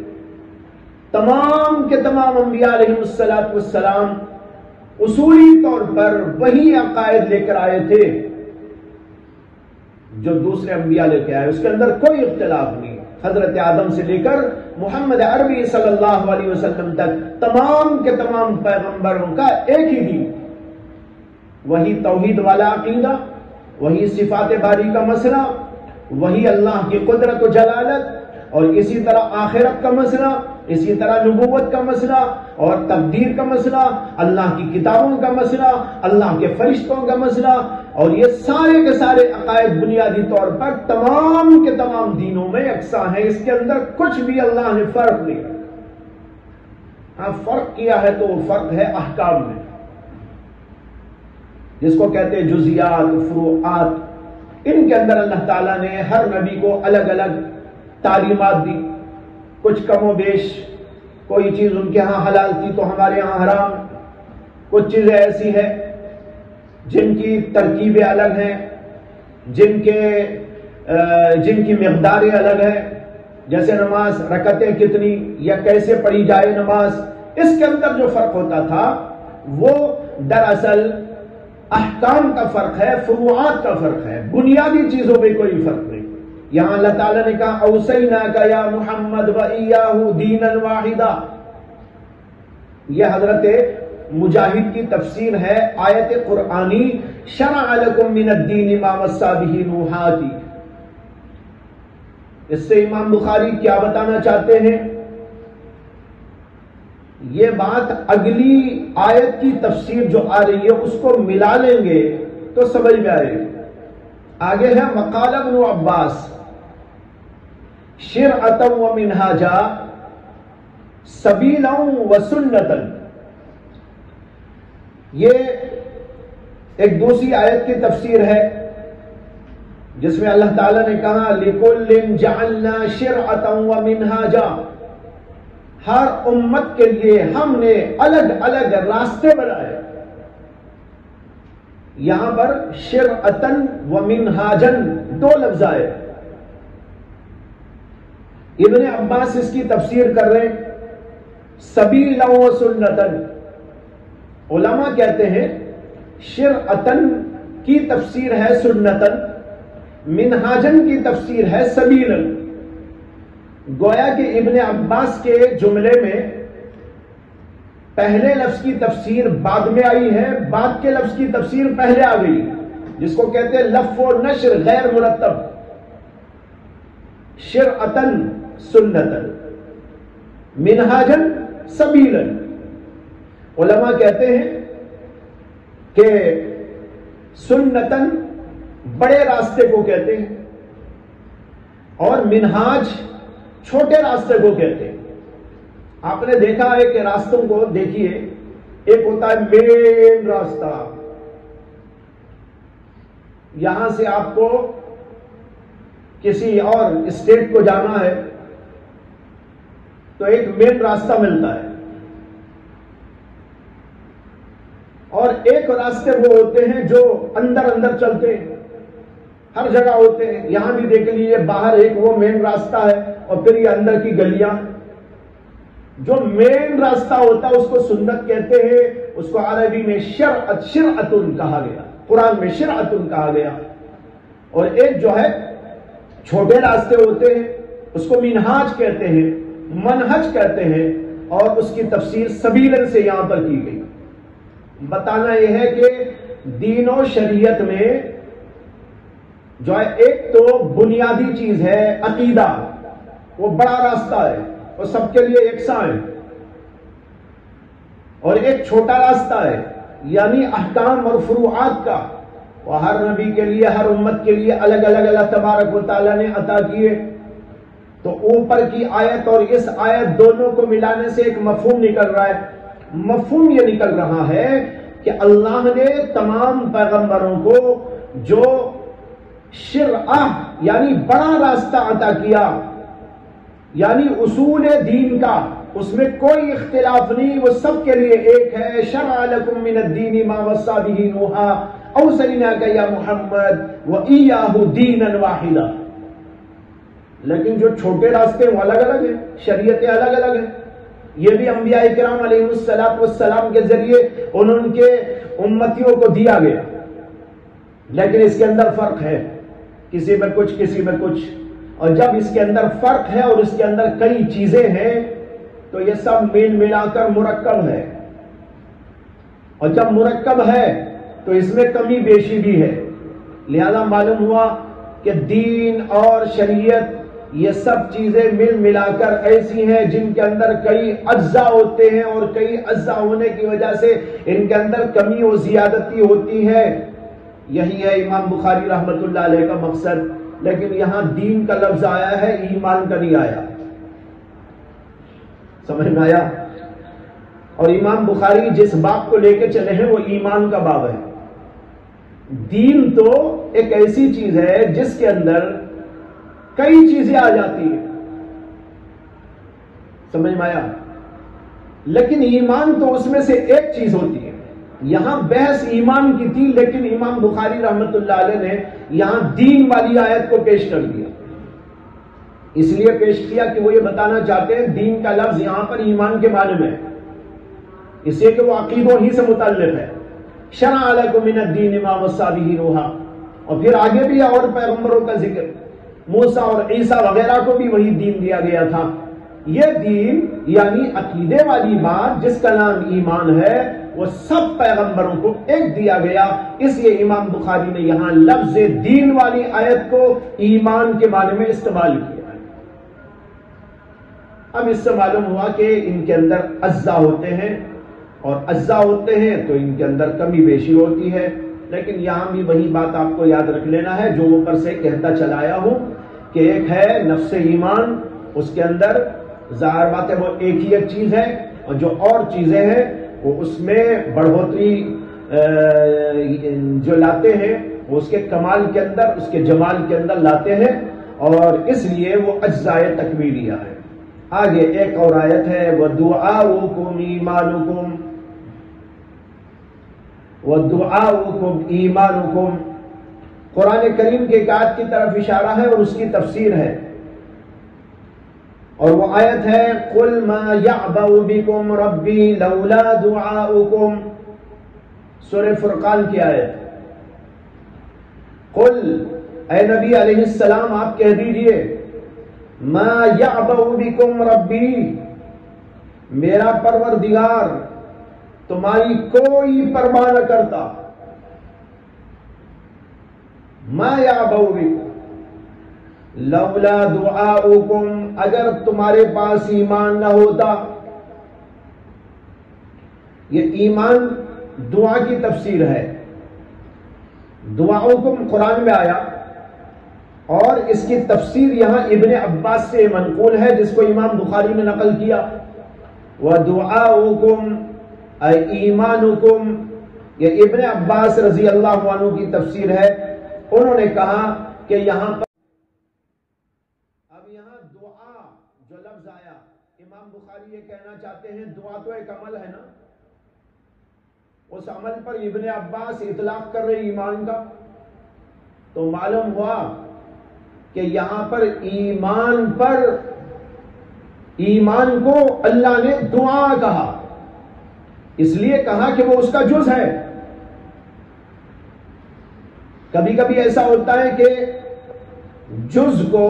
تمام کے تمام انبیاء علیہ السلام اصولی طور پر وہی عقائد لے کر آئے تھے جو دوسرے انبیاء لے کے آئے، اس کے اندر کوئی اختلاف نہیں۔ حضرت آدم سے لے کر محمد عربی صلی اللہ علیہ وسلم تک تمام کے تمام پیغمبروں کا ایک ہی دین، وہی توحید والا عقیدہ، وہی صفات باری کا مسئلہ، وہی اللہ کی قدرت و جلالت، اور اسی طرح آخرت کا مسئلہ، اسی طرح نبوت کا مسئلہ اور تقدیر کا مسئلہ، اللہ کی کتابوں کا مسئلہ، اللہ کے فرشتوں کا مسئلہ، اور یہ سارے کے سارے عقائد بنیادی طور پر تمام کے تمام دینوں میں یکساں ہیں۔ اس کے اندر کچھ بھی اللہ نے فرق نہیں، ہاں فرق کیا ہے تو وہ فرق ہے احکام میں، جس کو کہتے ہیں جزیات، فروعات۔ ان کے اندر اللہ تعالیٰ نے ہر نبی کو الگ الگ تعلیمات دی، کچھ کم و بیش، کوئی چیز ان کے ہاں حلال تھی تو ہمارے ہاں حرام، کچھ چیزیں ایسی ہیں جن کی ترکیبیں الگ ہیں، جن کی مقداریں الگ ہیں، جیسے نماز رکعتیں کتنی یا کیسے پڑھی جائے نماز، اس کے اندر جو فرق ہوتا تھا وہ دراصل احکام کا فرق ہے، فروعات کا فرق ہے، بنیادی چیزوں میں کوئی فرق نہیں۔ یہاں اللہ تعالیٰ نے کہا اوصیناک یا محمد وإیاہ دینا واحدا۔ یہ حضرت مجاہد کی تفسیر ہے آیت قرآنی شرع لکم من الدین ما وصى به نوحا کی۔ اس سے امام بخاری کیا بتانا چاہتے ہیں؟ یہ بات اگلی آیت کی تفسیر جو آ رہی ہے اس کو ملا لیں گے تو سمجھ میں آئے گی۔ آگے ہے وقال ابن عباس شرعتا ومنہاجا سبیلا وسنتا۔ یہ ایک دوسری آیت کی تفسیر ہے جس میں اللہ تعالیٰ نے کہا لِكُلٍّ جَعَلْنَا شِرْعَةً وَمِنْهَاجًا، ہر امت کے لیے ہم نے الگ الگ راستے بنائے۔ یہاں پر شرعتن و منہاجن دو لفظ آئے۔ ابن عباس اس کی تفسیر کر رہے ہیں سبیلا و سنتن۔ علماء کہتے ہیں شرعتن کی تفسیر ہے سنتن، منہاجن کی تفسیر ہے سبیلن۔ گویا کہ ابن عباس کے جملے میں پہلے لفظ کی تفسیر بعد میں آئی ہے، بعد کے لفظ کی تفسیر پہلے آ گئی، جس کو کہتے ہیں لف و نشر غیر مرتب، شرعتن سنتن، منہاجن سبیلن۔ علماء کہتے ہیں کہ سنتن بڑے راستے کو کہتے ہیں اور منہاج چھوٹے راستے کو کہتے ہیں۔ آپ نے دیکھا ہے کہ راستوں کو دیکھیے، ایک ہوتا ہے مین راستہ، یہاں سے آپ کو کسی اور اسٹیٹ کو جانا ہے تو ایک مین راستہ ملتا ہے، اور ایک راستے وہ ہوتے ہیں جو اندر اندر چلتے ہیں، ہر جگہ ہوتے ہیں۔ یہاں بھی دیکھ لیجیے، باہر ایک وہ مین راستہ ہے اور پھر یہ اندر کی گلیاں۔ جو مین راستہ ہوتا ہے اس کو سنت کہتے ہیں، اس کو عربی میں شرعتن کہا گیا، قرآن میں شرعتن کہا گیا۔ اور ایک جو ہے چھوٹے راستے ہوتے ہیں اس کو منہاج کہتے ہیں، منہج کہتے ہیں، اور اس کی تفسیر سبیلن سے یہاں پر کی گئی۔ بتانا یہ ہے کہ دین و شریعت میں جو ہے ایک تو بنیادی چیز ہے عقیدہ، وہ بڑا راستہ ہے، وہ سب کے لیے یکساں ہے، اور ایک چھوٹا راستہ ہے یعنی احکام اور فروعات کا، وہ ہر نبی کے لیے، ہر امت کے لیے الگ الگ اللہ تبارک و تعالیٰ نے عطا کیے۔ تو اوپر کی آیت اور اس آیت دونوں کو ملانے سے ایک مفہوم نکل رہا ہے۔ مفہوم یہ نکل رہا ہے کہ اللہ نے تمام پیغمبروں کو جو شرعہ یعنی بڑا راستہ عطا کیا، یعنی اصول دین کا، اس میں کوئی اختلاف نہیں، وہ سب کے لیے ایک ہے۔ شرع لکم من الدین ما وصی بہ نوحا اوصیناک یا محمد وایاہ دینا واحدا۔ لیکن جو چھوٹے راستے وہ الگ الگ ہیں، شریعتیں الگ الگ ہیں۔ یہ بھی انبیاء کرام علیہ السلام کے ذریعے ان کے امتیوں کو دیا گیا، لیکن اس کے اندر فرق ہے، کسی میں کچھ کسی میں کچھ۔ اور جب اس کے اندر فرق ہے اور اس کے اندر کئی چیزیں ہیں تو یہ سب مل ملا کر مرکب ہے، اور جب مرکب ہے تو اس میں کمی بیشی بھی ہے۔ لہذا معلوم ہوا کہ دین اور شریعت یہ سب چیزیں مل ملا کر ایسی ہیں جن کے اندر کئی اجزاء ہوتے ہیں، اور کئی اجزاء ہونے کی وجہ سے ان کے اندر کمی و زیادتی ہوتی ہے۔ یہی ہے امام بخاری رحمت اللہ علیہ کا مقصد۔ لیکن یہاں دین کا لفظ آیا ہے، ایمان کا نہیں آیا، سمجھ میں آیا؟ اور امام بخاری جس باب کو لے کے چلے ہیں وہ ایمان کا باب ہے۔ دین تو ایک ایسی چیز ہے جس کے اندر کئی چیزیں آ جاتی ہیں، سمجھ میں آیا؟ لیکن ایمان تو اس میں سے ایک چیز ہوتی ہے۔ یہاں بحث ایمان کی تھی، لیکن امام بخاری رحمت اللہ علیہ نے یہاں دین والی آیت کو پیش کر دیا۔ اس لیے پیش کیا کہ وہ یہ بتانا چاہتے ہیں دین کا لفظ یہاں پر ایمان کے معنی میں، اس لیے کہ وہ عقیدوں ہی سے متعلق ہے۔ شرع لکم من الدین ما وصی بہ نوحا، اور پھر آگے بھی اور پیغمبروں کا ذکر، موسیٰ اور عیسیٰ وغیرہ کو بھی وہی دین دیا گیا تھا۔ یہ دین یعنی عقیدے والی بات جس کا نام ایمان ہے وہ سب پیغمبروں کو ایک دیا گیا، اس لیے امام بخاری نے یہاں لفظ دین والی آیت کو ایمان کے معنی میں استعمال کیا۔ اب اس سے معلوم ہوا کہ ان کے اندر اجزاء ہوتے ہیں، اور اجزاء ہوتے ہیں تو ان کے اندر کمی بیشی ہوتی ہے۔ لیکن یہاں بھی وہی بات آپ کو یاد رکھ لینا ہے جو اوپر سے کہتا چلا آیا ہوں کہ ایک ہے نفس ایمان، اس کے اندر ظاہر بات ہے وہ ایک ہی ایک چیز ہے، اور جو اور چیزیں ہیں وہ اس میں بڑھوتری جو لاتے ہیں وہ اس کے کمال کے اندر، اس کے جمال کے اندر لاتے ہیں، اور اس لیے وہ اجزاء تکمیلیہ ہے۔ آگے ایک اور آیت ہے وَدُعَاؤُكُمْ إِيمَانُكُمْ، وَدُعَاؤُكُمْ إِيمَانُكُمْ، قرآن کریم کے ایک آیت کی طرف اشارہ ہے اور اس کی تفسیر ہے، اور وہ آیت ہے قُلْ مَا يَعْبَأُ بِكُمْ رَبِّي لَوْلَا دُعَاؤُكُمْ، سورہ فرقان کی آیت۔ قل اے نبی علیہ السلام آپ کہہ دیجئے ما یعبأ بکم ربی، میرا پروردگار تمہاری کوئی پرواہ نہ کرتا. ما یعبأ بکم لولا دعاؤکم، اگر تمہارے پاس ایمان نہ ہوتا. یہ ایمان دعا کی تفسیر ہے. دعاؤکم قرآن میں آیا اور اس کی تفسیر یہاں ابن عباس سے منقول ہے جس کو امام بخاری نے نقل کیا. وَدُعَاؤُكُمْ اے ایمانکم، یہ ابن عباس رضی اللہ عنہ کی تفسیر ہے. انہوں نے کہا کہ یہاں پر اب یہاں دعا جو لفظ آیا، امام بخاری یہ کہنا چاہتے ہیں دعا تو ایک عمل ہے نا، اس عمل پر ابن عباس اطلاق کر رہے ایمان کا. تو معلوم ہوا کہ یہاں پر ایمان کو اللہ نے دعا کہا، اس لیے کہا کہ وہ اس کا جز ہے. کبھی کبھی ایسا ہوتا ہے کہ جز کو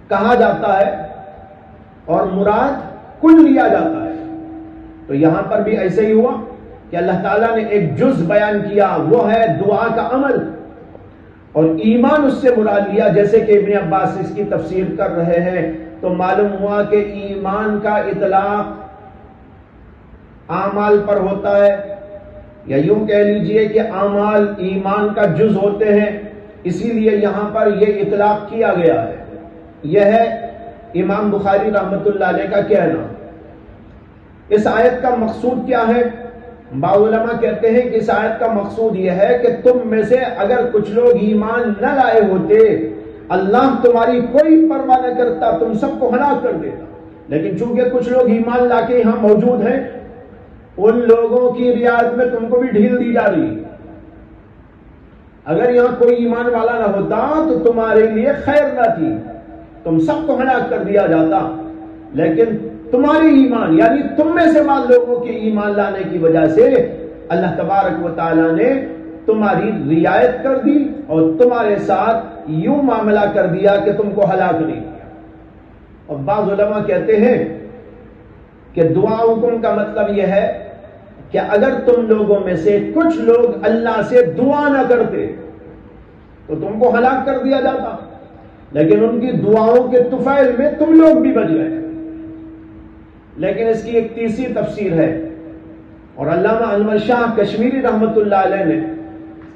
کہا جاتا ہے اور مراد کل لیا جاتا ہے. تو یہاں پر بھی ایسے ہی ہوا کہ اللہ تعالیٰ نے ایک جز بیان کیا، وہ ہے دعا کا عمل، اور ایمان اس سے مراد لیا. جیسے کہ ابن عباس اس کی تفسیر کر رہے ہیں تو معلوم ہوا کہ ایمان کا اطلاق اعمال پر ہوتا ہے، یا یوں کہہ لیجئے کہ اعمال ایمان کا جز ہوتے ہیں، اسی لیے یہاں پر یہ اطلاق کیا گیا ہے. یہ ہے امام بخاری رحمۃ اللہ علیہ کا کہنا. اس آیت کا مقصود کیا ہے؟ بعض علماء کہتے ہیں کہ اس آیت کا مقصود یہ ہے کہ تم میں سے اگر کچھ لوگ ایمان نہ لائے ہوتے، اللہ تمہاری کوئی پرواہ نہ کرتا، تم سب کو ہلاک کر دیتا. لیکن چونکہ کچھ لوگ ایمان لا کے یہاں موجود ہیں، ان لوگوں کی رعایت میں تم کو بھی ڈھیل دی جا رہی ہے. اگر یہاں کوئی ایمان والا نہ ہوتا تو تمہارے لیے خیر نہ تھی، تم سب کو ہلاک کر دیا جاتا. لیکن تمہاری ایمان یعنی تم میں سے بعض لوگوں کے ایمان لانے کی وجہ سے اللہ تبارک و تعالیٰ نے تمہاری رعایت کر دی اور تمہارے ساتھ یوں معاملہ کر دیا کہ تم کو ہلاک نہیں کیا. اور بعض علماء کہتے ہیں کہ دعا حکم کا مطلب یہ ہے کہ اگر تم لوگوں میں سے کچھ لوگ اللہ سے دعا نہ کرتے تو تم کو ہلاک کر دیا جاتا، لیکن ان کی دعاؤں کے طفیل میں تم لوگ بھی بچ گئے. لیکن اس کی ایک تیسری تفسیر ہے، اور علامہ انور شاہ کشمیری رحمت اللہ علیہ نے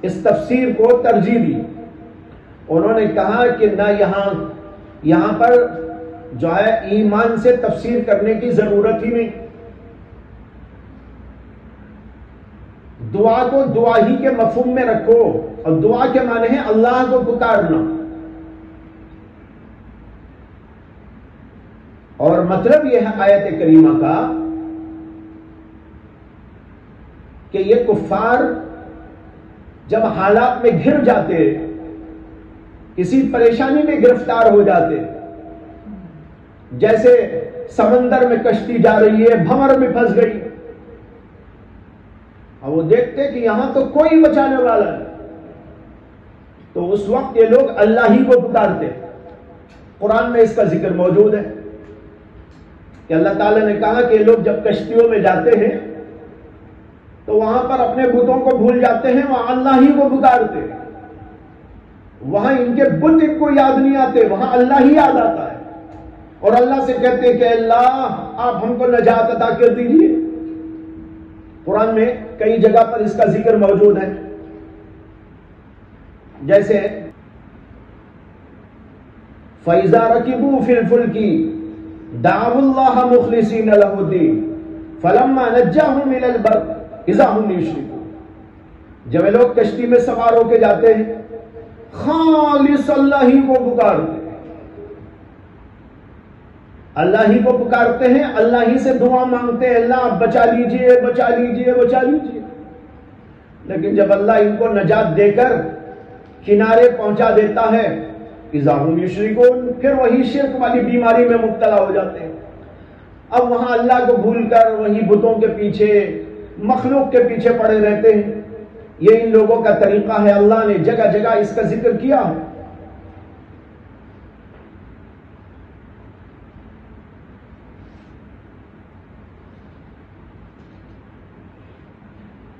اس تفسیر کو ترجیح دی. انہوں نے کہا کہ نہ یہاں پر جو ہے ایمان سے تفسیر کرنے کی ضرورت ہی نہیں. دعا کو دعا ہی کے مفہوم میں رکھو، اور دعا کے معنی ہے اللہ کو پکارنا. اور مطلب یہ ہے آیت کریمہ کا کہ یہ کفار جب حالات میں گھر جاتے، کسی پریشانی میں گرفتار ہو جاتے، جیسے سمندر میں کشتی جا رہی ہے، بھنور میں پھنس گئی، اور وہ دیکھتے کہ یہاں تو کوئی بچانے والا نہیں، تو اس وقت یہ لوگ اللہ ہی کو پکارتے. قرآن میں اس کا ذکر موجود ہے کہ اللہ تعالیٰ نے کہا کہ یہ لوگ جب کشتیوں میں جاتے ہیں تو وہاں پر اپنے بتوں کو بھول جاتے ہیں، وہاں اللہ ہی کو پکارتے. وہاں ان کے بت ان کو یاد نہیں آتے، وہاں اللہ ہی یاد آتا ہے، اور اللہ سے کہتے کہ اللہ آپ ہم کو نجات عطا کر دیجیے. قرآن میں کئی جگہ پر اس کا ذکر موجود ہے. جیسے فَإِذَا رَكِبُوا فِي الْفُلْكِ دعوا اللہ مخلصین لہ الدین فلما نجاہم الی البر اذا ہم یشرکون. جب یہ لوگ کشتی میں سوار ہو کے جاتے ہیں، خالص اللہ ہی کو پکارتے ہیں، اللہ ہی کو پکارتے ہیں، اللہ ہی سے دعا مانگتے ہیں، اللہ آپ بچا لیجئے بچا لیجئے بچا لیجئے. لیکن جب اللہ ان کو نجات دے کر کنارے پہنچا دیتا ہے، اذا ہم یشرکون، پھر وہی شرک والی بیماری میں مبتلا ہو جاتے ہیں. اب وہاں اللہ کو بھول کر وہی بتوں کے پیچھے، مخلوق کے پیچھے پڑے رہتے ہیں. یہ ان لوگوں کا طریقہ ہے، اللہ نے جگہ جگہ اس کا ذکر کیا ہے۔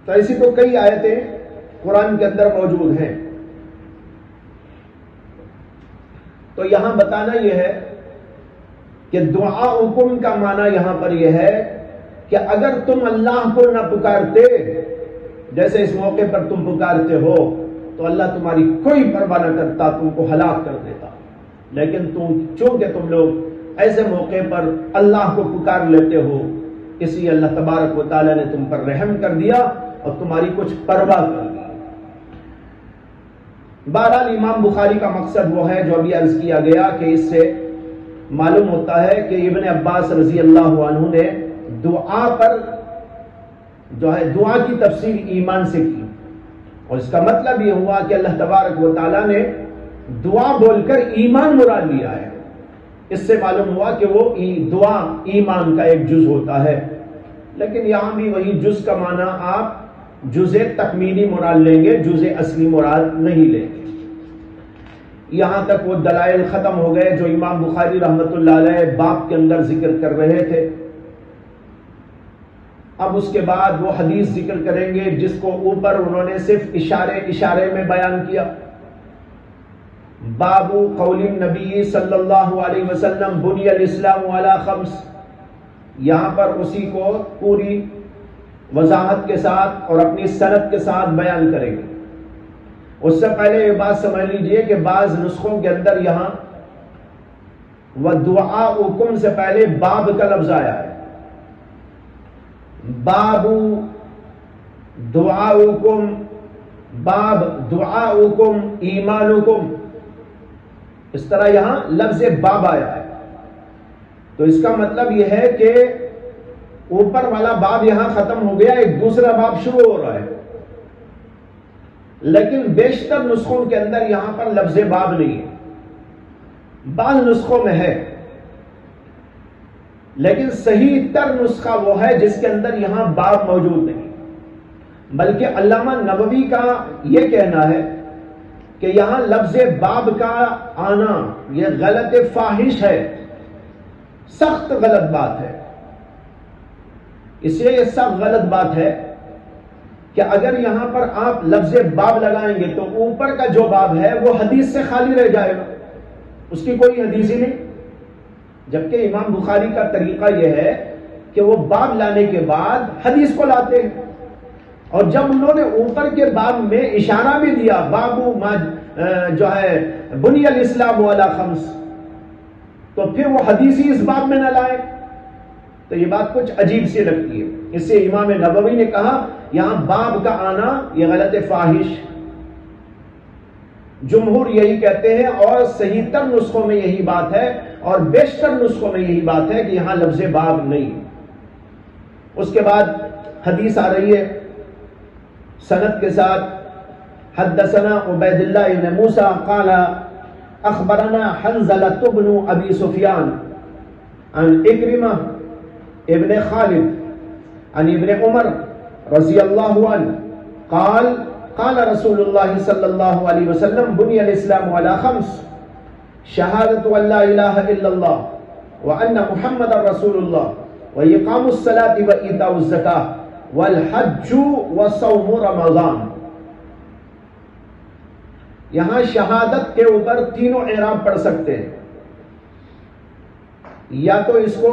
تو ایسی تو کئی آیتیں قرآن کے اندر موجود ہیں۔ تو یہاں بتانا یہ ہے کہ دعاؤکم کا معنی یہاں پر یہ ہے کہ اگر تم اللہ کو نہ پکارتے، جیسے اس موقع پر تم پکارتے ہو، تو اللہ تمہاری کوئی پرواہ نہ کرتا، تم کو ہلاک کر دیتا۔ لیکن چونکہ تم لوگ ایسے موقع پر اللہ کو پکار لیتے ہو، اس لیے اللہ تبارک و تعالیٰ نے تم پر رحم کر دیا اور تمہاری کچھ پرواہ کر دی۔ بہرحال امام بخاری کا مقصد وہ ہے جو ابھی عرض کیا گیا کہ اس سے معلوم ہوتا ہے کہ ابن عباس رضی اللہ عنہ نے دعا پر جو ہے دعا کی تفسیر ایمان سے کی، اور اس کا مطلب یہ ہوا کہ اللہ تبارک و تعالیٰ نے دعا بول کر ایمان مراد لیا ہے۔ اس سے معلوم ہوا کہ وہ دعا ایمان کا ایک جز ہوتا ہے، لیکن یہاں بھی وہی جز کا معنی آپ جز تکمیلی مراد لیں گے، جز اصلی مراد نہیں لیں گے۔ یہاں تک وہ دلائل ختم ہو گئے جو امام بخاری رحمت اللہ علیہ باب کے اندر ذکر کر رہے تھے۔ اب اس کے بعد وہ حدیث ذکر کریں گے جس کو اوپر انہوں نے صرف اشارے میں بیان کیا۔ باب قول النبی صلی اللہ علیہ وسلم بنی الاسلام علی خمس، یہاں پر اسی کو پوری وضاحت کے ساتھ اور اپنی سند کے ساتھ بیان کریں گے۔ اس سے پہلے یہ بات سمجھ لیجئے کہ بعض نسخوں کے اندر یہاں وَدُعَاؤُكُمْ سے پہلے باب کا لفظ آیا ہے۔ باب دعاؤکم، باب دعاؤکم ایمانکم، اس طرح یہاں لفظ باب آیا ہے۔ تو اس کا مطلب یہ ہے کہ اوپر والا باب یہاں ختم ہو گیا، ایک دوسرا باب شروع ہو رہا ہے، لیکن بیشتر نسخوں کے اندر یہاں پر لفظ باب نہیں ہے۔ بعض نسخوں میں ہے، لیکن صحیح تر نسخہ وہ ہے جس کے اندر یہاں باب موجود نہیں، بلکہ علامہ نووی کا یہ کہنا ہے کہ یہاں لفظ باب کا آنا یہ غلط فاحش ہے، سخت غلط بات ہے۔ اس لیے یہ سخت غلط بات ہے کہ اگر یہاں پر آپ لفظ باب لگائیں گے تو اوپر کا جو باب ہے وہ حدیث سے خالی رہ جائے گا، اس کی کوئی حدیث ہی نہیں۔ جبکہ امام بخاری کا طریقہ یہ ہے کہ وہ باب لانے کے بعد حدیث کو لاتے ہیں، اور جب انہوں نے اوپر کے باب میں اشارہ بھی دیا بابو ما جو ہے بنی الاسلام علی خمس، تو پھر وہ حدیث ہی اس باب میں نہ لائے، تو یہ بات کچھ عجیب سی لگتی ہے۔ اس سے امام نووی نے کہا یہاں باب کا آنا یہ غلط فاحش، جمہور یہی کہتے ہیں، اور صحیح تر نسخوں میں یہی بات ہے، اور بیشتر نسخوں میں یہی بات ہے کہ یہاں لفظ باب نہیں۔ اس کے بعد حدیث آ رہی ہے سند کے ساتھ، حدثنا عبید اللہ بن موسیٰ قال اخبرنا حنظلة بن ابی سفیان عن اکرمہ ابن خالد عن ابن عمر رضی اللہ عنہ قال قال رسول اللہ صلی اللہ علیہ وسلم بنی الاسلام علی خمس، شہادت ان لا الہ الا اللہ وان محمد رسول اللہ واقام الصلاۃ وایتاء الزکاۃ والحج وصوم رمضان۔ یہاں شہادت کے اوپر تینوں اعراب پڑھ سکتے ہیں، یا تو اس کو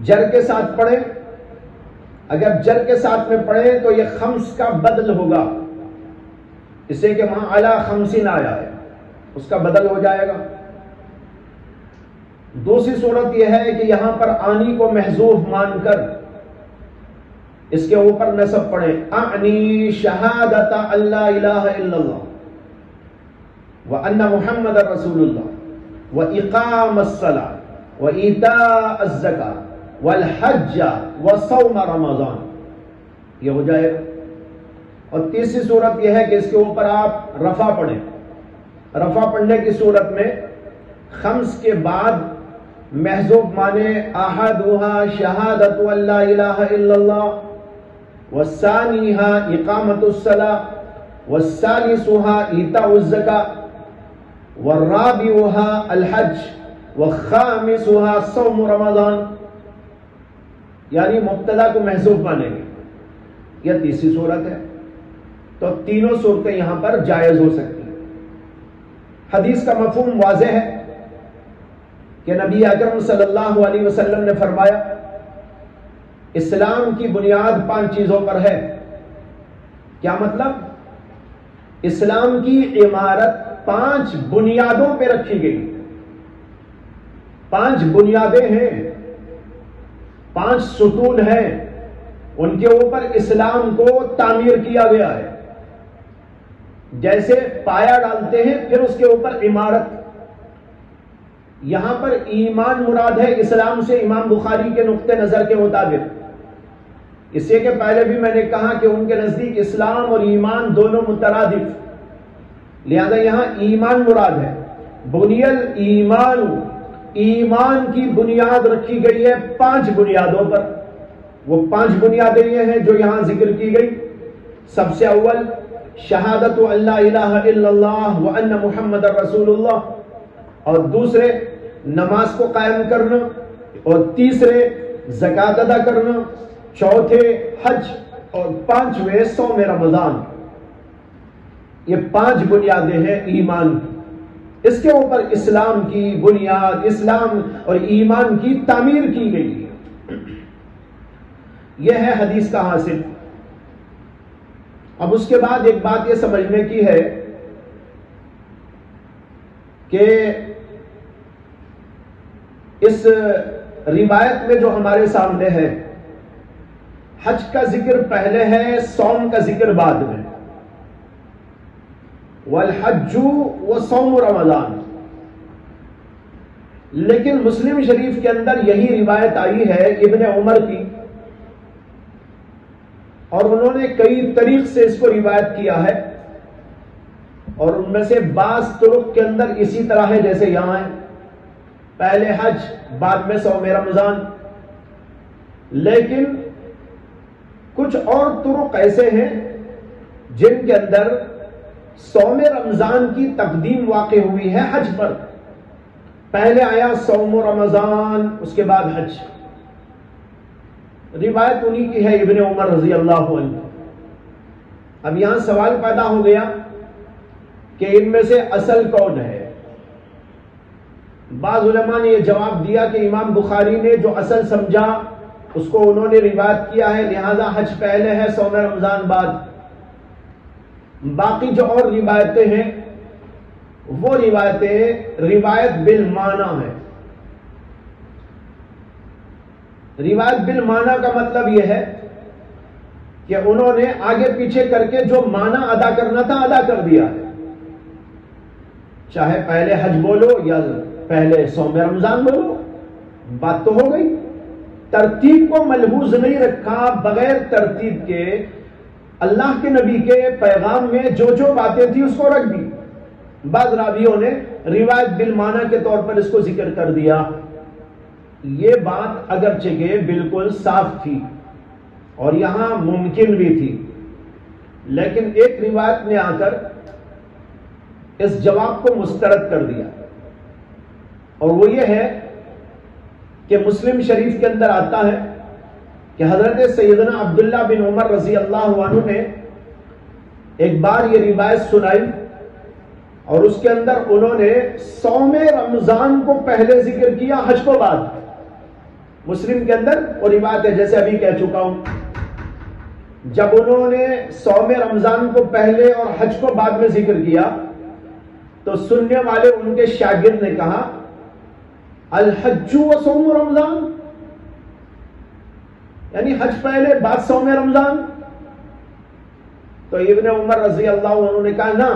جر کے ساتھ پڑھیں، اگر جر کے ساتھ میں پڑھیں تو یہ خمس کا بدل ہوگا، اسے کہ وہاں علی خمسین آیا ہے، اس کا بدل ہو جائے گا۔ دوسری صورت یہ ہے کہ یہاں پر آنی کو محذوف مان کر اس کے اوپر نصب پڑھیں، اعنی شہادت اللہ الہ الا اللہ وان محمد رسول اللہ واقام الصلاۃ وایتاء الزکاۃ والحج وصوم رمضان، یہ ہو جائے گا۔ اور تیسری صورت یہ ہے کہ اس کے اوپر آپ رفع پڑھیں، رفع پڑھنے کی صورت میں خمس کے بعد محذوف مانے احدھا شہادت ان لا الہ الا اللہ والثانیہا اقامت الصلاۃ والثالثہا ایتاء الزکاۃ والرابعہا الحج والخامسہا صوم رمضان. یعنی مبتدا کو محذوف مانیں گے. یہ تیسری صورت ہے. تو تینوں صورتیں یہاں پر جائز ہو سکتی ہیں. حدیث کا مفہوم واضح ہے کہ نبی اکرم صلی اللہ علیہ وسلم نے فرمایا اسلام کی بنیاد 5 چیزوں پر ہے. کیا مطلب؟ اسلام کی عمارت 5 بنیادوں پہ رکھی گئی. 5 بنیادیں ہیں، 5 ستون ہیں، ان کے اوپر اسلام کو تعمیر کیا گیا ہے. جیسے پایا ڈالتے ہیں پھر اس کے اوپر عمارت. یہاں پر ایمان مراد ہے اسلام سے امام بخاری کے نقطہ نظر کے مطابق. اس سے کہ پہلے بھی میں نے کہا کہ ان کے نزدیک اسلام اور ایمان دونوں مترادف، لہذا یہاں ایمان مراد ہے. بنی الایمان، ایمان کی بنیاد رکھی گئی ہے 5 بنیادوں پر. وہ 5 بنیادیں یہ ہیں جو یہاں ذکر کی گئی. سب سے اول شہادت ان لا الہ الا اللہ وان محمد رسول اللہ، اور دوسرے نماز کو قائم کرنا، اور تیسرے زکوٰۃ ادا کرنا، چوتھے حج، اور 5ویں صوم رمضان. یہ 5 بنیادیں ہیں ایمان کی. اس کے اوپر اسلام کی بنیاد، اسلام اور ایمان کی تعمیر کی گئی ہے. یہ ہے حدیث کا حاصل. اب اس کے بعد ایک بات یہ سمجھنے کی ہے کہ اس روایت میں جو ہمارے سامنے ہے حج کا ذکر پہلے ہے، صوم کا ذکر بعد میں. والحج وصوم رمضان. لیکن مسلم شریف کے اندر یہی روایت آئی ہے ابن عمر کی، اور انہوں نے کئی طریق سے اس کو روایت کیا ہے، اور ان میں سے بعض طرق کے اندر اسی طرح ہے جیسے یہاں ہے، پہلے حج بعد میں صوم رمضان. لیکن کچھ اور طرق ایسے ہیں جن کے اندر صوم رمضان کی تقدیم واقع ہوئی ہے حج پر. پہلے آیا صوم رمضان، اس کے بعد حج. روایت انہی کی ہے ابن عمر رضی اللہ عنہ. اب یہاں سوال پیدا ہو گیا کہ ان میں سے اصل کون ہے؟ بعض علماء نے یہ جواب دیا کہ امام بخاری نے جو اصل سمجھا اس کو انہوں نے روایت کیا ہے، لہذا حج پہلے ہے، صوم رمضان بعد. باقی جو اور روایتیں ہیں وہ روایتیں روایت بالمعنی ہیں. روایت بالمعنی کا مطلب یہ ہے کہ انہوں نے آگے پیچھے کر کے جو معنی ادا کرنا تھا ادا کر دیا ہے. چاہے پہلے حج بولو یا پہلے صوم رمضان بولو، بات تو ہو گئی. ترتیب کو ملحوظ نہیں رکھا، بغیر ترتیب کے اللہ کے نبی کے پیغام میں جو باتیں تھی اس کو رکھ دی. بعض راویوں نے روایت بالمعنی کے طور پر اس کو ذکر کر دیا. یہ بات اگرچہ کہ بالکل صاف تھی اور یہاں ممکن بھی تھی، لیکن ایک روایت نے آ کر اس جواب کو مسترد کر دیا، اور وہ یہ ہے کہ مسلم شریف کے اندر آتا ہے کہ حضرت سیدنا عبداللہ بن عمر رضی اللہ عنہ نے ایک بار یہ روایت سنائی، اور اس کے اندر انہوں نے صوم رمضان کو پہلے ذکر کیا، حج کو بعد. مسلم کے اندر وہ روایت ہے جیسے ابھی کہہ چکا ہوں. جب انہوں نے صوم رمضان کو پہلے اور حج کو بعد میں ذکر کیا تو سننے والے ان کے شاگرد نے کہا الحج و صوم رمضان، یعنی حج پہلے بعد صوم رمضان. تو ابن عمر رضی اللہ عنہ نے کہا نا،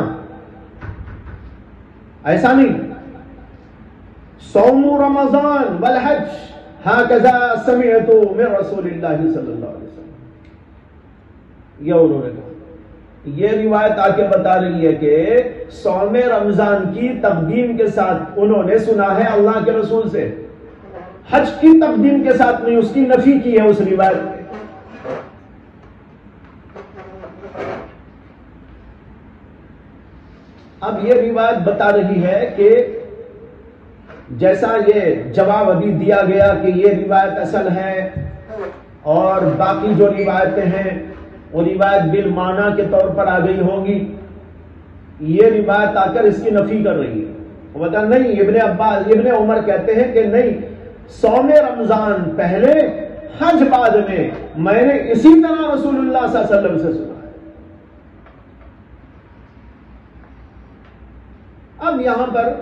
ایسا نہیں، صوم رمضان والحج ہاکذا سمعت من رسول اللہ صلی اللہ علیہ وسلم. یہ انہوں نے کہا. یہ روایت آ کے بتا رہی ہے کہ صوم رمضان کی تقدیم کے ساتھ انہوں نے سنا ہے اللہ کے رسول سے، حج کی تقدیم کے ساتھ نہیں، اس کی نفی کی ہے اس روایت میں. اب یہ روایت بتا رہی ہے کہ جیسا یہ جواب ابھی دیا گیا کہ یہ روایت اصل ہے اور باقی جو روایتیں ہیں وہ روایت بالمعنی کے طور پر آ گئی ہوں گی، یہ روایت آ کر اس کی نفی کر رہی ہے۔ وہ بتا نہیں، ابن عمر کہتے ہیں کہ نہیں، صوم رمضان پہلے حج بعد میں نے اسی طرح رسول اللہ صلی اللہ علیہ وسلم سے سنا ہے۔ اب یہاں پر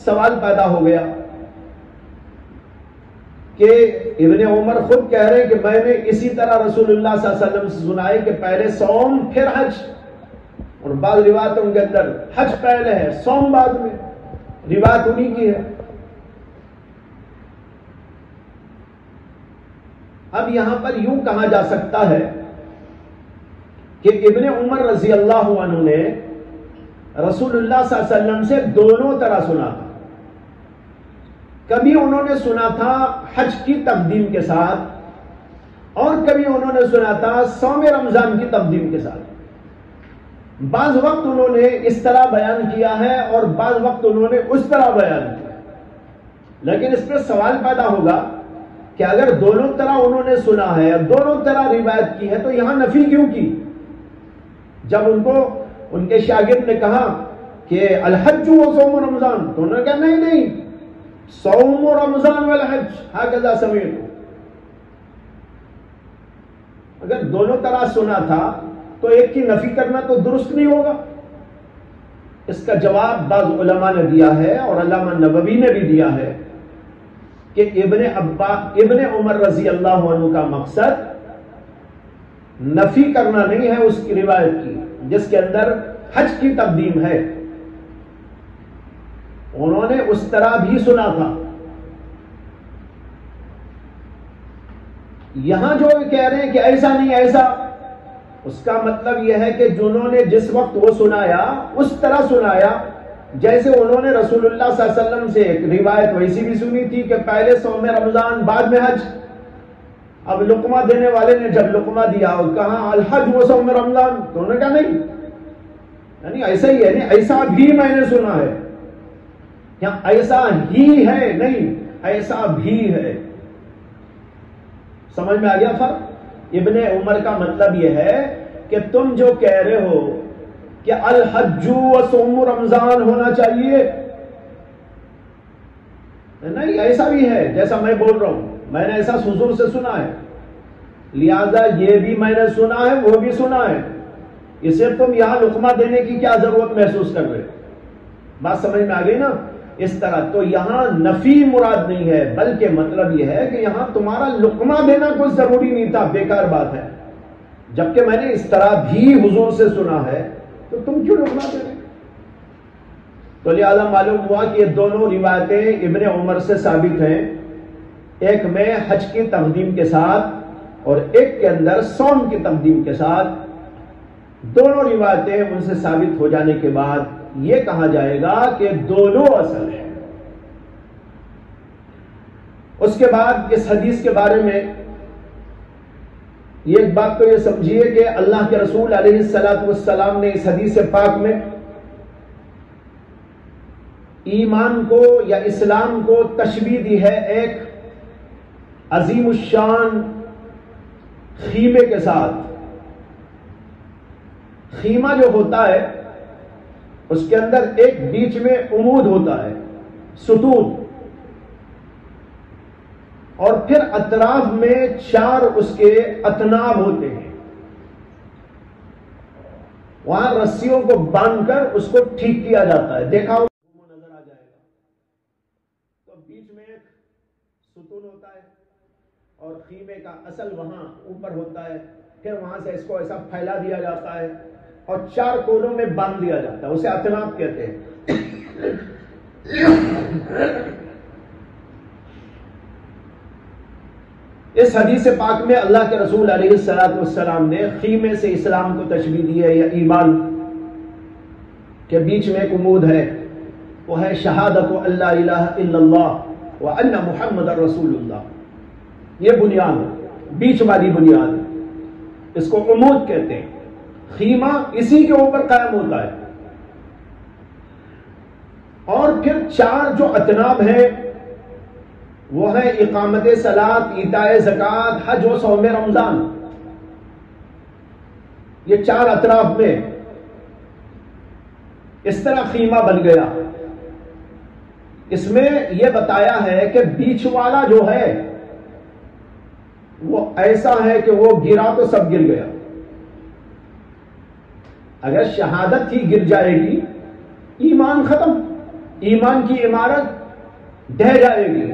سوال پیدا ہو گیا کہ ابن عمر خود کہہ رہے ہیں کہ میں نے اسی طرح رسول اللہ صلی اللہ علیہ وسلم سے سنا ہے کہ پہلے صوم پھر حج، اور بعض روایتوں کے اندر حج پہلے ہے صوم بعد میں، روایت انہی کی ہے۔ اب یہاں پر یوں کہا جا سکتا ہے کہ ابن عمر رضی اللہ عنہ نے رسول اللہ صلی اللہ علیہ وسلم سے دونوں طرح سنا تھا۔ کبھی انہوں نے سنا تھا حج کی تقدیم کے ساتھ، اور کبھی انہوں نے سنا تھا صوم رمضان کی تقدیم کے ساتھ۔ بعض وقت انہوں نے اس طرح بیان کیا ہے اور بعض وقت انہوں نے اس طرح بیان کیا، لیکن اس پہ سوال پیدا ہوگا کہ اگر دونوں طرح انہوں نے سنا ہے، دونوں طرح روایت کی ہے، تو یہاں نفی کیوں کی؟ جب ان کو ان کے شاگرد نے کہا کہ الحج و صوم رمضان، تو انہوں نے کہا نہیں، صوم رمضان والحج ہکذا سمیعت۔ اگر دونوں طرح سنا تھا تو ایک کی نفی کرنا تو درست نہیں ہوگا۔ اس کا جواب بعض علماء نے دیا ہے اور علامہ نووی نے بھی دیا ہے کہ ابن عمر رضی اللہ عنہ کا مقصد نفی کرنا نہیں ہے اس کی روایت کی جس کے اندر حج کی تقدیم ہے، انہوں نے اس طرح بھی سنا تھا۔ یہاں جو کہہ رہے ہیں کہ ایسا نہیں ایسا، اس کا مطلب یہ ہے کہ جنہوں نے جس وقت وہ سنایا اس طرح سنایا جیسے انہوں نے رسول اللہ صلی اللہ علیہ وسلم سے ایک روایت ویسی بھی سنی تھی کہ پہلے صوم رمضان بعد میں حج۔ اب لقمہ دینے والے نے جب لقمہ دیا اور کہا الحج و صوم رمضان، تو انہوں نے کہا نہیں، یعنی ایسا ہی ہے، نہیں ایسا بھی میں نے سنا ہے، یا ایسا ہی ہے نہیں، ایسا بھی ہے۔ سمجھ میں آ گیا فرق؟ ابن عمر کا مطلب یہ ہے کہ تم جو کہہ رہے ہو کہ الحج و صوم رمضان ہونا چاہیے، نہیں ایسا بھی ہے جیسا میں بول رہا ہوں، میں نے ایسا حضور سے سنا ہے، لہذا یہ بھی میں نے سنا ہے وہ بھی سنا ہے، اسے تم یہاں لقمہ دینے کی کیا ضرورت محسوس کر رہے؟ بات سمجھ میں آ گئی نا؟ اس طرح تو یہاں نفی مراد نہیں ہے، بلکہ مطلب یہ ہے کہ یہاں تمہارا لقمہ دینا کوئی ضروری نہیں تھا، بیکار بات ہے، جبکہ میں نے اس طرح بھی حضور سے سنا ہے تو تم کیوں لقمہ دے رہے؟ تو لہذا معلوم ہوا کہ یہ دونوں روایتیں ابن عمر سے ثابت ہیں، ایک میں حج کی تقدیم کے ساتھ اور ایک کے اندر صوم کی تقدیم کے ساتھ۔ دونوں روایتیں ان سے ثابت ہو جانے کے بعد یہ کہا جائے گا کہ دونوں اصل ہیں۔ اس کے بعد اس حدیث کے بارے میں یہ ایک بات تو یہ سمجھیے کہ اللہ کے رسول علیہ الصلوۃ والسلام نے اس حدیث پاک میں ایمان کو یا اسلام کو تشبیہ دی ہے ایک عظیم الشان خیمے کے ساتھ۔ خیمہ جو ہوتا ہے اس کے اندر ایک بیچ میں عمود ہوتا ہے، ستون، اور پھر اطراف میں 4 اس کے اطناب ہوتے ہیں، وہاں رسیوں کو باندھ کر اس کو ٹھیک کیا جاتا ہے، دیکھا ہو نظر آ جائے گا۔ تو بیچ میں ایک ستون ہوتا ہے اور خیمے کا اصل وہاں اوپر ہوتا ہے، پھر وہاں سے اس کو ایسا پھیلا دیا جاتا ہے اور 4 کونوں میں باندھ دیا جاتا ہے، اسے اطناب کہتے ہیں۔ اس حدیث پاک میں اللہ کے رسول علیہ الصلوۃ والسلام نے خیمے سے اسلام کو تشبیہ دی ہے یا ایمان کے بیچ میں ایک عمود ہے، وہ ہے شہادت اللہ الہ الا اللہ وان محمد رسول اللہ۔ یہ بنیاد ہے، بیچ والی بنیاد ہے، اس کو عمود کہتے ہیں۔ خیمہ اسی کے اوپر قائم ہوتا ہے، پھر 4 جو اطناب ہیں وہ ہیں اقامت صلاۃ، ایتاء زکوٰۃ، حج و صوم رمضان. یہ 4 اطراف میں اس طرح خیمہ بن گیا. اس میں یہ بتایا ہے کہ بیچ والا جو ہے وہ ایسا ہے کہ وہ گرا تو سب گر گیا. اگر شہادت ہی گر جائے گی ایمان ختم، ایمان کی عمارت ڈھہ جائے گی،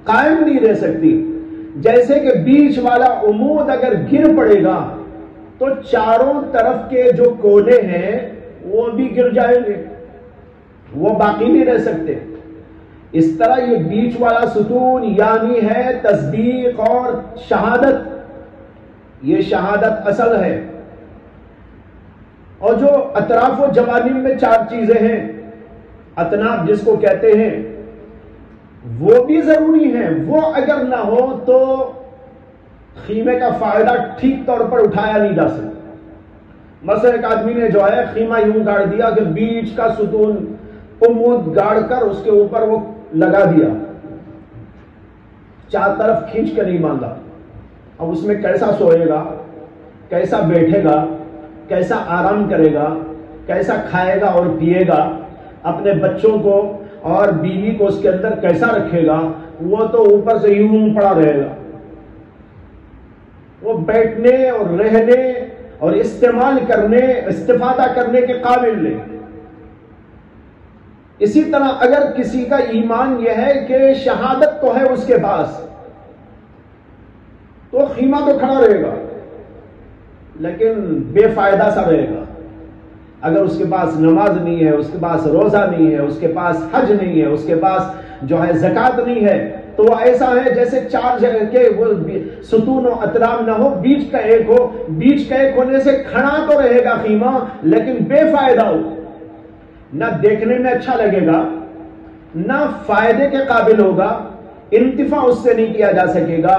قائم نہیں رہ سکتی. جیسے کہ بیچ والا عمود اگر گر پڑے گا تو چاروں طرف کے جو کونے ہیں وہ بھی گر جائیں گے، وہ باقی نہیں رہ سکتے. اس طرح یہ بیچ والا ستون یعنی ہے تصدیق اور شہادت. یہ شہادت اصل ہے. اور جو اطراف و جوانب میں 4 چیزیں ہیں، اطناب جس کو کہتے ہیں، وہ بھی ضروری ہیں. وہ اگر نہ ہو تو خیمے کا فائدہ ٹھیک طور پر اٹھایا نہیں جا سکتا. مثلا ایک آدمی نے جو ہے خیمہ یوں گاڑ دیا کہ بیچ کا ستون عمود گاڑ کر اس کے اوپر وہ لگا دیا، 4 طرف کھینچ کے نہیں باندھا. اب اس میں کیسا سوئے گا، کیسا بیٹھے گا، کیسا آرام کرے گا، کیسا کھائے گا اور پیے گا، اپنے بچوں کو اور بیوی کو اس کے اندر کیسا رکھے گا، وہ تو اوپر سے یوں پڑا رہے گا. وہ بیٹھنے اور رہنے اور استعمال کرنے، استفادہ کرنے کے قابل نہیں. اسی طرح اگر کسی کا ایمان یہ ہے کہ شہادت تو ہے اس کے پاس تو خیمہ تو کھڑا رہے گا لیکن بے فائدہ سا رہے گا. اگر اس کے پاس نماز نہیں ہے، اس کے پاس روزہ نہیں ہے، اس کے پاس حج نہیں ہے، اس کے پاس جو ہے زکوٰۃ نہیں ہے، تو وہ ایسا ہے جیسے 4 جگہ کے وہ ستون و اطراف نہ ہو، بیچ کا ایک ہو. بیچ کا ایک ہونے سے کھڑا تو رہے گا خیمہ لیکن بے فائدہ ہو، نہ دیکھنے میں اچھا لگے گا، نہ فائدے کے قابل ہوگا، انتفاع اس سے نہیں کیا جا سکے گا.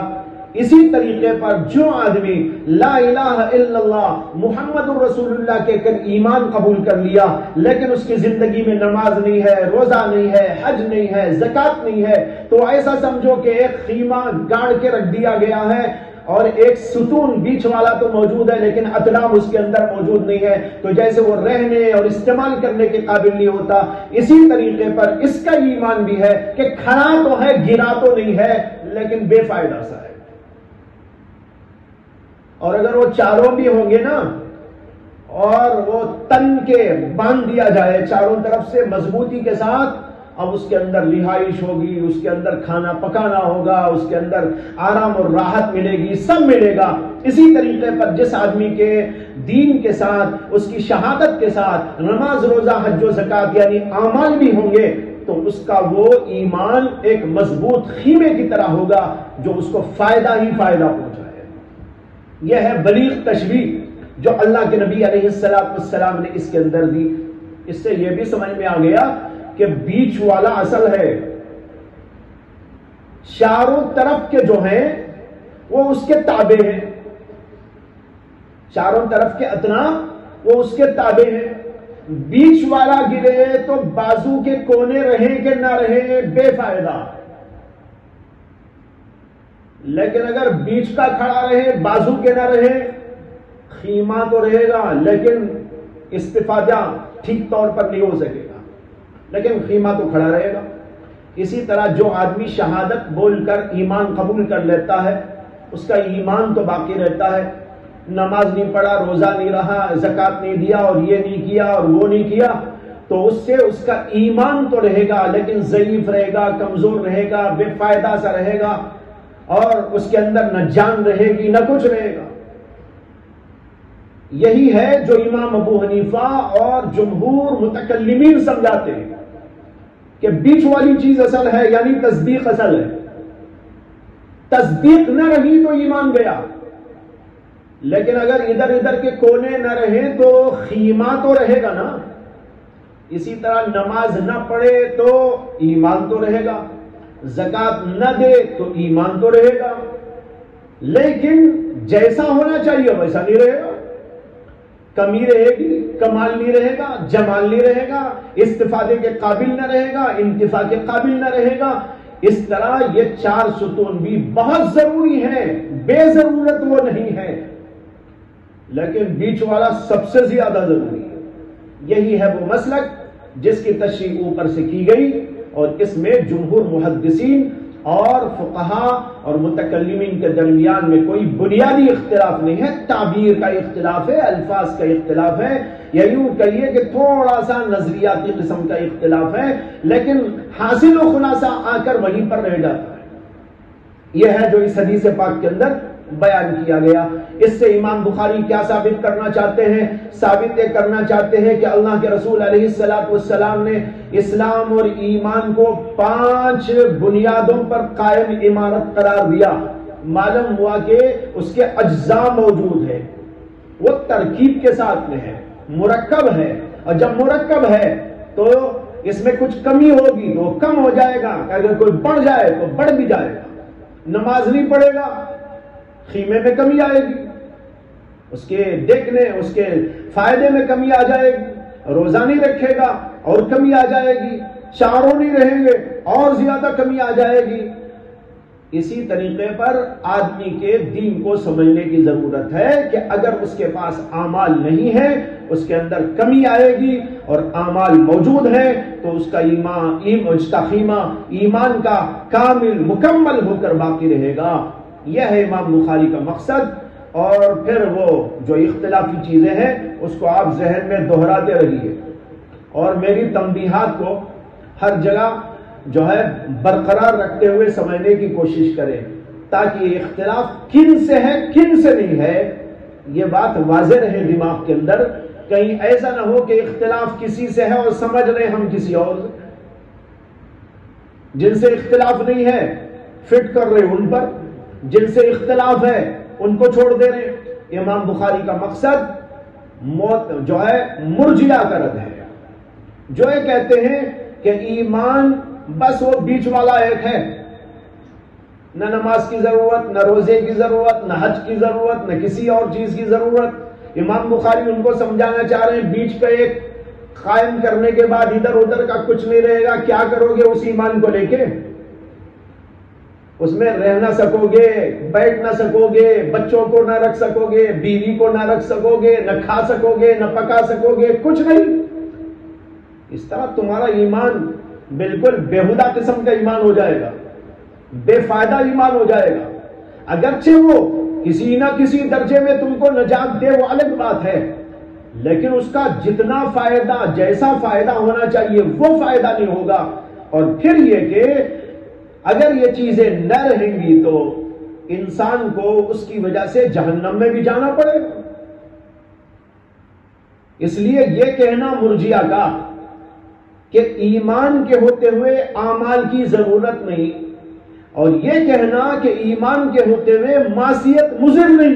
اسی طریقے پر جو آدمی لا الہ الا اللہ محمد الرسول اللہ کے کر ایمان قبول کر لیا لیکن اس کی زندگی میں نماز نہیں ہے، روزہ نہیں ہے، حج نہیں ہے، زکوٰۃ نہیں ہے، تو ایسا سمجھو کہ ایک خیمہ گاڑ کے رکھ دیا گیا ہے اور ایک ستون بیچ والا تو موجود ہے لیکن اطناب اس کے اندر موجود نہیں ہے. تو جیسے وہ رہنے اور استعمال کرنے کے قابل نہیں ہوتا، اسی طریقے پر اس کا ایمان بھی ہے کہ کھڑا تو ہے، گرا تو نہیں ہے لیکن بے فائدہ سا ہے. اور اگر وہ چاروں بھی ہوں گے نا اور وہ تن کے باندھ دیا جائے چاروں طرف سے مضبوطی کے ساتھ، اب اس کے اندر رہائش ہوگی، اس کے اندر کھانا پکانا ہوگا، اس کے اندر آرام اور راحت ملے گی، سب ملے گا. اسی طریقے پر جس آدمی کے دین کے ساتھ، اس کی شہادت کے ساتھ نماز روزہ حج و زکوٰۃ یعنی اعمال بھی ہوں گے تو اس کا وہ ایمان ایک مضبوط خیمے کی طرح ہوگا جو اس کو فائدہ ہی فائدہ پہنچائے. یہ ہے بلیغ تشبیہ جو اللہ کے نبی علیہ السلام نے اس کے اندر دی. اس سے یہ بھی سمجھ میں آ گیا کہ بیچ والا اصل ہے، چاروں طرف کے جو ہیں وہ اس کے تابع ہیں، چاروں طرف کے اطناب وہ اس کے تابع ہیں. بیچ والا گرے تو بازو کے کونے رہیں کہ نہ رہیں بے فائدہ، لیکن اگر بیچ کا کھڑا رہے بازو کے نہ رہے خیمہ تو رہے گا لیکن استفادہ ٹھیک طور پر نہیں ہو سکے گا، لیکن خیمہ تو کھڑا رہے گا. اسی طرح جو آدمی شہادت بول کر ایمان قبول کر لیتا ہے اس کا ایمان تو باقی رہتا ہے. نماز نہیں پڑھا، روزہ نہیں رہا، زکوٰۃ نہیں دیا اور یہ نہیں کیا اور وہ نہیں کیا تو اس سے اس کا ایمان تو رہے گا لیکن ضعیف رہے گا، کمزور رہے گا، بے فائدہ سا رہے گا اور اس کے اندر نہ جان رہے گی نہ کچھ رہے گا. یہی ہے جو امام ابو حنیفہ اور جمہور متکلمین سمجھاتے ہیں کہ بیچ والی چیز اصل ہے یعنی تصدیق اصل ہے. تصدیق نہ رہی تو ایمان گیا، لیکن اگر ادھر ادھر کے کونے نہ رہیں تو خیمہ تو رہے گا نا. اسی طرح نماز نہ پڑھے تو ایمان تو رہے گا، زکوٰۃ نہ دے تو ایمان تو رہے گا، لیکن جیسا ہونا چاہیے ویسا نہیں رہے گا. کمی رہے گی، کمال نہیں رہے گا، جمال نہیں رہے گا، استفادے کے قابل نہ رہے گا، انتفاع کے قابل نہ رہے گا۔ اس طرح یہ 4 ستون بھی بہت ضروری ہیں، بے ضرورت وہ نہیں ہے، لیکن بیچ والا سب سے زیادہ ضروری ہے۔ یہی ہے وہ مسلک جس کی تشریح اوپر سے کی گئی، اور اس میں جمہور محدثین اور فقہا اور متکلمین کے درمیان میں کوئی بنیادی اختلاف نہیں ہے، تعبیر کا اختلاف ہے، الفاظ کا اختلاف ہے، یا یوں کہیے کہ تھوڑا سا نظریاتی قسم کا اختلاف ہے، لیکن حاصل و خلاصہ آ کر وہیں پر رہ جاتا ہے۔ یہ ہے جو اس حدیث پاک کے اندر بیان کیا گیا۔ اس سے امام بخاری کیا ثابت کرنا چاہتے ہیں؟ ثابت یہ کرنا چاہتے ہیں کہ اللہ کے رسول علیہ السلام نے اسلام اور ایمان کو 5 بنیادوں پر قائم عمارت قرار دیا۔ معلوم ہوا کہ اس کے اجزاء موجود ہے، وہ ترکیب کے ساتھ میں ہے، مرکب ہے، اور جب مرکب ہے تو اس میں کچھ کمی ہوگی تو کم ہو جائے گا، اگر کوئی بڑھ جائے تو بڑھ بھی جائے گا۔ نماز نہیں پڑھے گا، خیمے میں کمی آئے گی، اس کے دیکھنے، اس کے فائدے میں کمی آ جائے گی۔ روزہ نہیں رکھے گا اور کمی آ جائے گی، چاروں نہیں رہیں گے اور زیادہ کمی آ جائے گی۔ اسی طریقے پر آدمی کے دین کو سمجھنے کی ضرورت ہے کہ اگر اس کے پاس اعمال نہیں ہے، اس کے اندر کمی آئے گی، اور اعمال موجود ہیں تو اس کا خیمہ ایمان کا کامل مکمل ہو کر باقی رہے گا۔ یہ ہے امام بخاری کا مقصد، اور پھر وہ جو اختلافی چیزیں ہیں اس کو آپ ذہن میں دہراتے رہیے، اور میری تنبیہات کو ہر جگہ جو ہے برقرار رکھتے ہوئے سمجھنے کی کوشش کریں، تاکہ یہ اختلاف کن سے ہے کن سے نہیں ہے یہ بات واضح رہے دماغ کے اندر۔ کہیں ایسا نہ ہو کہ اختلاف کسی سے ہے اور سمجھ رہے ہم کسی اور سے، جن سے اختلاف نہیں ہے فٹ کر رہے ان پر، جن سے اختلاف ہے ان کو چھوڑ دے رہے۔ امام بخاری کا مقصد جو ہے مرجئہ کا رد ہے، جو یہ کہتے ہیں کہ ایمان بس وہ بیچ والا ایک ہے، نہ نماز کی ضرورت، نہ روزے کی ضرورت، نہ حج کی ضرورت، نہ کسی اور چیز کی ضرورت۔ امام بخاری ان کو سمجھانا چاہ رہے ہیں بیچ کا ایک قائم کرنے کے بعد ادھر ادھر کا کچھ نہیں رہے گا، کیا کرو گے اس ایمان کو لے کے؟ اس میں رہ نہ سکو گے، بیٹھ نہ سکو گے، بچوں کو نہ رکھ سکو گے، بیوی کو نہ رکھ سکو گے، نہ کھا سکو گے، نہ پکا سکو گے، کچھ نہیں۔ اس طرح تمہارا ایمان بالکل بےہودہ قسم کا ایمان ہو جائے گا، بے فائدہ ایمان ہو جائے گا۔ اگرچہ وہ کسی نہ کسی درجے میں تم کو نجات دے، وہ الگ بات ہے، لیکن اس کا جتنا فائدہ، جیسا فائدہ ہونا چاہیے وہ فائدہ نہیں ہوگا۔ اور پھر یہ کہ اگر یہ چیزیں نہ رہیں گی تو انسان کو اس کی وجہ سے جہنم میں بھی جانا پڑے گا۔ اس لیے یہ کہنا مرجئہ کا کہ ایمان کے ہوتے ہوئے اعمال کی ضرورت نہیں، اور یہ کہنا کہ ایمان کے ہوتے ہوئے معصیت مضر نہیں،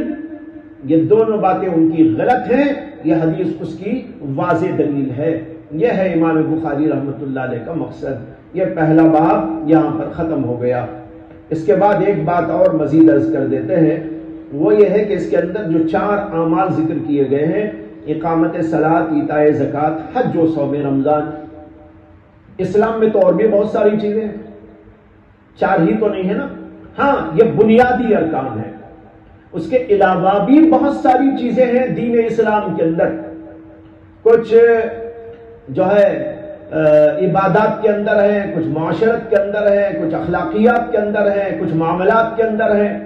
یہ دونوں باتیں ان کی غلط ہیں۔ یہ حدیث اس کی واضح دلیل ہے۔ یہ ہے امام بخاری رحمۃ اللہ علیہ کا مقصد۔ یہ پہلا باب یہاں پر ختم ہو گیا۔ اس کے بعد ایک بات اور مزید عرض کر دیتے ہیں، وہ یہ ہے کہ اس کے اندر جو 4 اعمال ذکر کیے گئے ہیں، اقامت صلاۃ، ایتاء زکوٰۃ، حج و صوم رمضان، اسلام میں تو اور بھی بہت ساری چیزیں ہیں، 4 ہی تو نہیں ہے نا۔ ہاں، یہ بنیادی ارکان ہے، اس کے علاوہ بھی بہت ساری چیزیں ہیں دین اسلام کے اندر۔ کچھ جو ہے عبادات کے اندر ہیں، کچھ معاشرت کے اندر ہیں، کچھ اخلاقیات کے اندر ہیں، کچھ معاملات کے اندر ہیں۔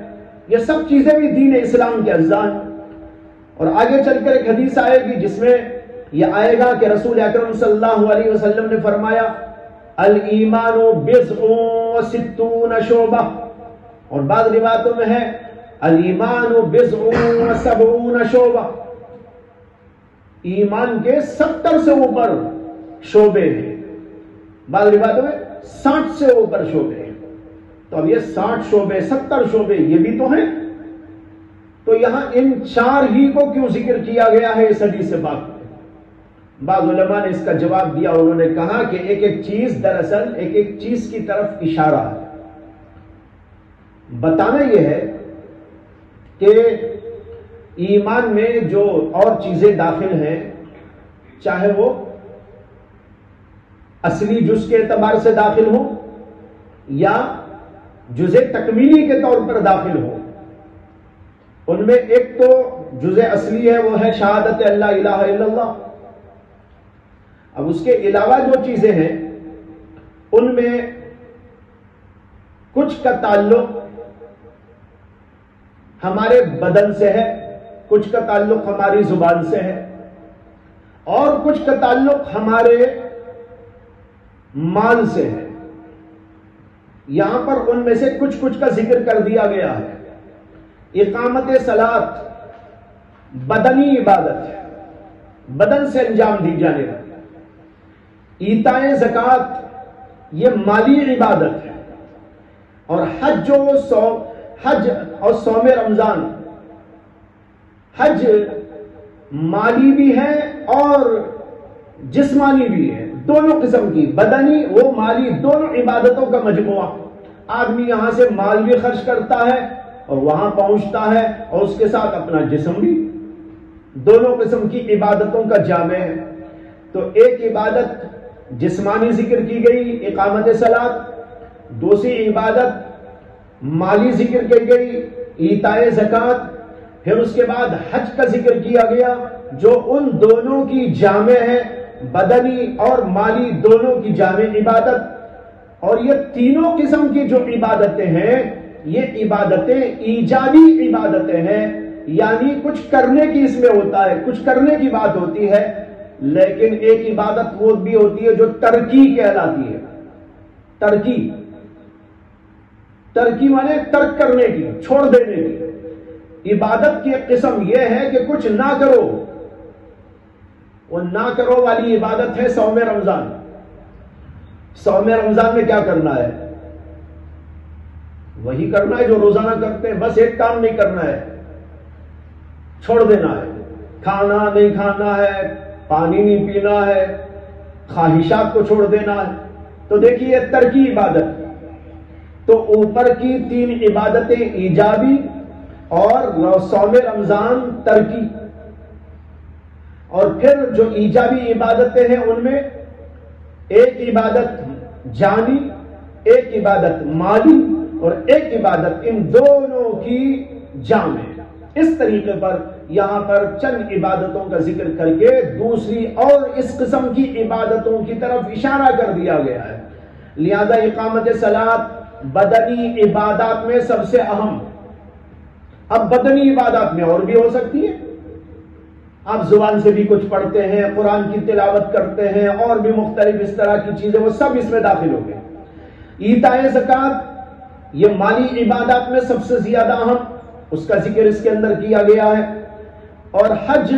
یہ سب چیزیں بھی دین اسلام کے اجزاء ہیں۔ اور آگے چل کر ایک حدیث آئے گی جس میں یہ آئے گا کہ رسول اکرم صلی اللہ علیہ وسلم نے فرمایا الایمان بضع و ستون شعبہ، اور بعض روایتوں میں ہے الایمان بضع و سبعون شعبہ، ایمان کے 70 سے اوپر شعبے ہیں، بعض روایتوں میں 60 سے اوپر شعبے ہیں۔ تو اب یہ 60 شعبے 70 شعبے یہ بھی تو ہیں، تو یہاں ان 4 ہی کو کیوں ذکر کیا گیا ہے اس حدیث پاک میں؟ بعض علماء نے اس کا جواب دیا، انہوں نے کہا کہ ایک ایک چیز دراصل ایک ایک چیز کی طرف اشارہ ہے۔ بتانا یہ ہے کہ ایمان میں جو اور چیزیں داخل ہیں، چاہے وہ اصلی جز کے اعتبار سے داخل ہو یا جز تکمیلی کے طور پر داخل ہو، ان میں ایک تو جز اصلی ہے، وہ ہے شہادت اللہ الہ الا اللہ۔ اب اس کے علاوہ جو چیزیں ہیں ان میں کچھ کا تعلق ہمارے بدن سے ہے، کچھ کا تعلق ہماری زبان سے ہے، اور کچھ کا تعلق ہمارے مال سے ہے۔ یہاں پر ان میں سے کچھ کا ذکر کر دیا گیا ہے۔ اقامت صلاۃ بدنی عبادت ہے، بدن سے انجام دی جانے والی۔ ایتائے زکوٰۃ یہ مالی عبادت ہے، اور حج اور صوم رمضان، حج مالی بھی ہے اور جسمانی بھی ہے، دونوں قسم کی، بدنی و مالی دونوں عبادتوں کا مجموعہ۔ آدمی یہاں سے مال بھی خرچ کرتا ہے اور وہاں پہنچتا ہے، اور اس کے ساتھ اپنا جسم بھی، دونوں قسم کی عبادتوں کا جامع ہے۔ تو ایک عبادت جسمانی ذکر کی گئی، اقامت صلاۃ، دوسری عبادت مالی ذکر کی گئی، ایتائے زکوٰۃ، پھر اس کے بعد حج کا ذکر کیا گیا جو ان دونوں کی جامع ہے، بدنی اور مالی دونوں کی جامع عبادت۔ اور یہ تینوں قسم کی جو عبادتیں ہیں یہ عبادتیں ایجابی عبادتیں ہیں، یعنی کچھ کرنے کی اس میں ہوتا ہے، کچھ کرنے کی بات ہوتی ہے، لیکن ایک عبادت وہ بھی ہوتی ہے جو ترکی کہلاتی ہے۔ ترکی مانے ترک کرنے کی، چھوڑ دینے کی۔ عبادت کی ایک قسم یہ ہے کہ کچھ نہ کرو، وہ نہ کرو والی عبادت ہے صوم رمضان۔ صوم رمضان میں کیا کرنا ہے؟ وہی کرنا ہے جو روزانہ کرتے ہیں، بس ایک کام نہیں کرنا ہے، چھوڑ دینا ہے۔ کھانا نہیں کھانا ہے، پانی نہیں پینا ہے، خواہشات کو چھوڑ دینا ہے۔ تو دیکھیے ترکی عبادت، تو اوپر کی تین عبادتیں ایجابی اور صوم رمضان ترکی، اور پھر جو ایجابی عبادتیں ہیں ان میں ایک عبادت جانی، ایک عبادت مالی اور ایک عبادت ان دونوں کی جامع۔ اس طریقے پر یہاں پر چند عبادتوں کا ذکر کر کے دوسری اور اس قسم کی عبادتوں کی طرف اشارہ کر دیا گیا ہے۔ لہذا اقامت صلاۃ بدنی عبادات میں سب سے اہم۔ اب بدنی عبادات میں اور بھی ہو سکتی ہے، آپ زبان سے بھی کچھ پڑھتے ہیں، قرآن کی تلاوت کرتے ہیں، اور بھی مختلف اس طرح کی چیزیں، وہ سب اس میں داخل ہو گئے۔ ایتائے زکوٰۃ یہ مالی عبادات میں سب سے زیادہ اہم، اس کا ذکر اس کے اندر کیا گیا ہے، اور حج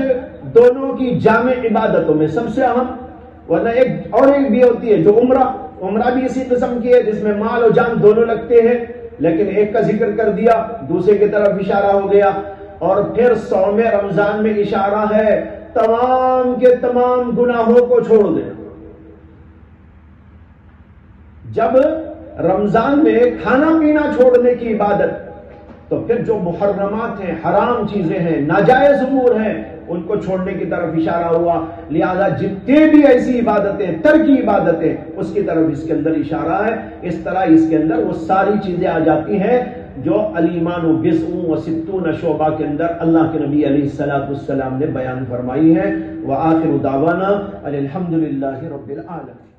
دونوں کی جامع عبادتوں میں سب سے اہم۔ ورنہ ایک بھی ہوتی ہے جو عمرہ بھی اسی قسم کی ہے جس میں مال اور جان دونوں لگتے ہیں، لیکن ایک کا ذکر کر دیا، دوسرے کی طرف اشارہ ہو گیا۔ اور پھر صوم رمضان میں اشارہ ہے تمام کے تمام گناہوں کو چھوڑ دیں۔ جب رمضان میں کھانا پینا چھوڑنے کی عبادت، تو پھر جو محرمات ہیں، حرام چیزیں ہیں، ناجائز امور ہیں، ان کو چھوڑنے کی طرف اشارہ ہوا۔ لہذا جتنے بھی ایسی عبادتیں، ترکی عبادتیں، اس کی طرف اس کے اندر اشارہ ہے۔ اس طرح اس کے اندر وہ ساری چیزیں آ جاتی ہیں جو الایمان بضع و ستون شعبہ کے اندر اللہ کے نبی علیہ السلام نے بیان فرمائی ہے۔ وآخر دعوانا الحمد للہ رب العالمین۔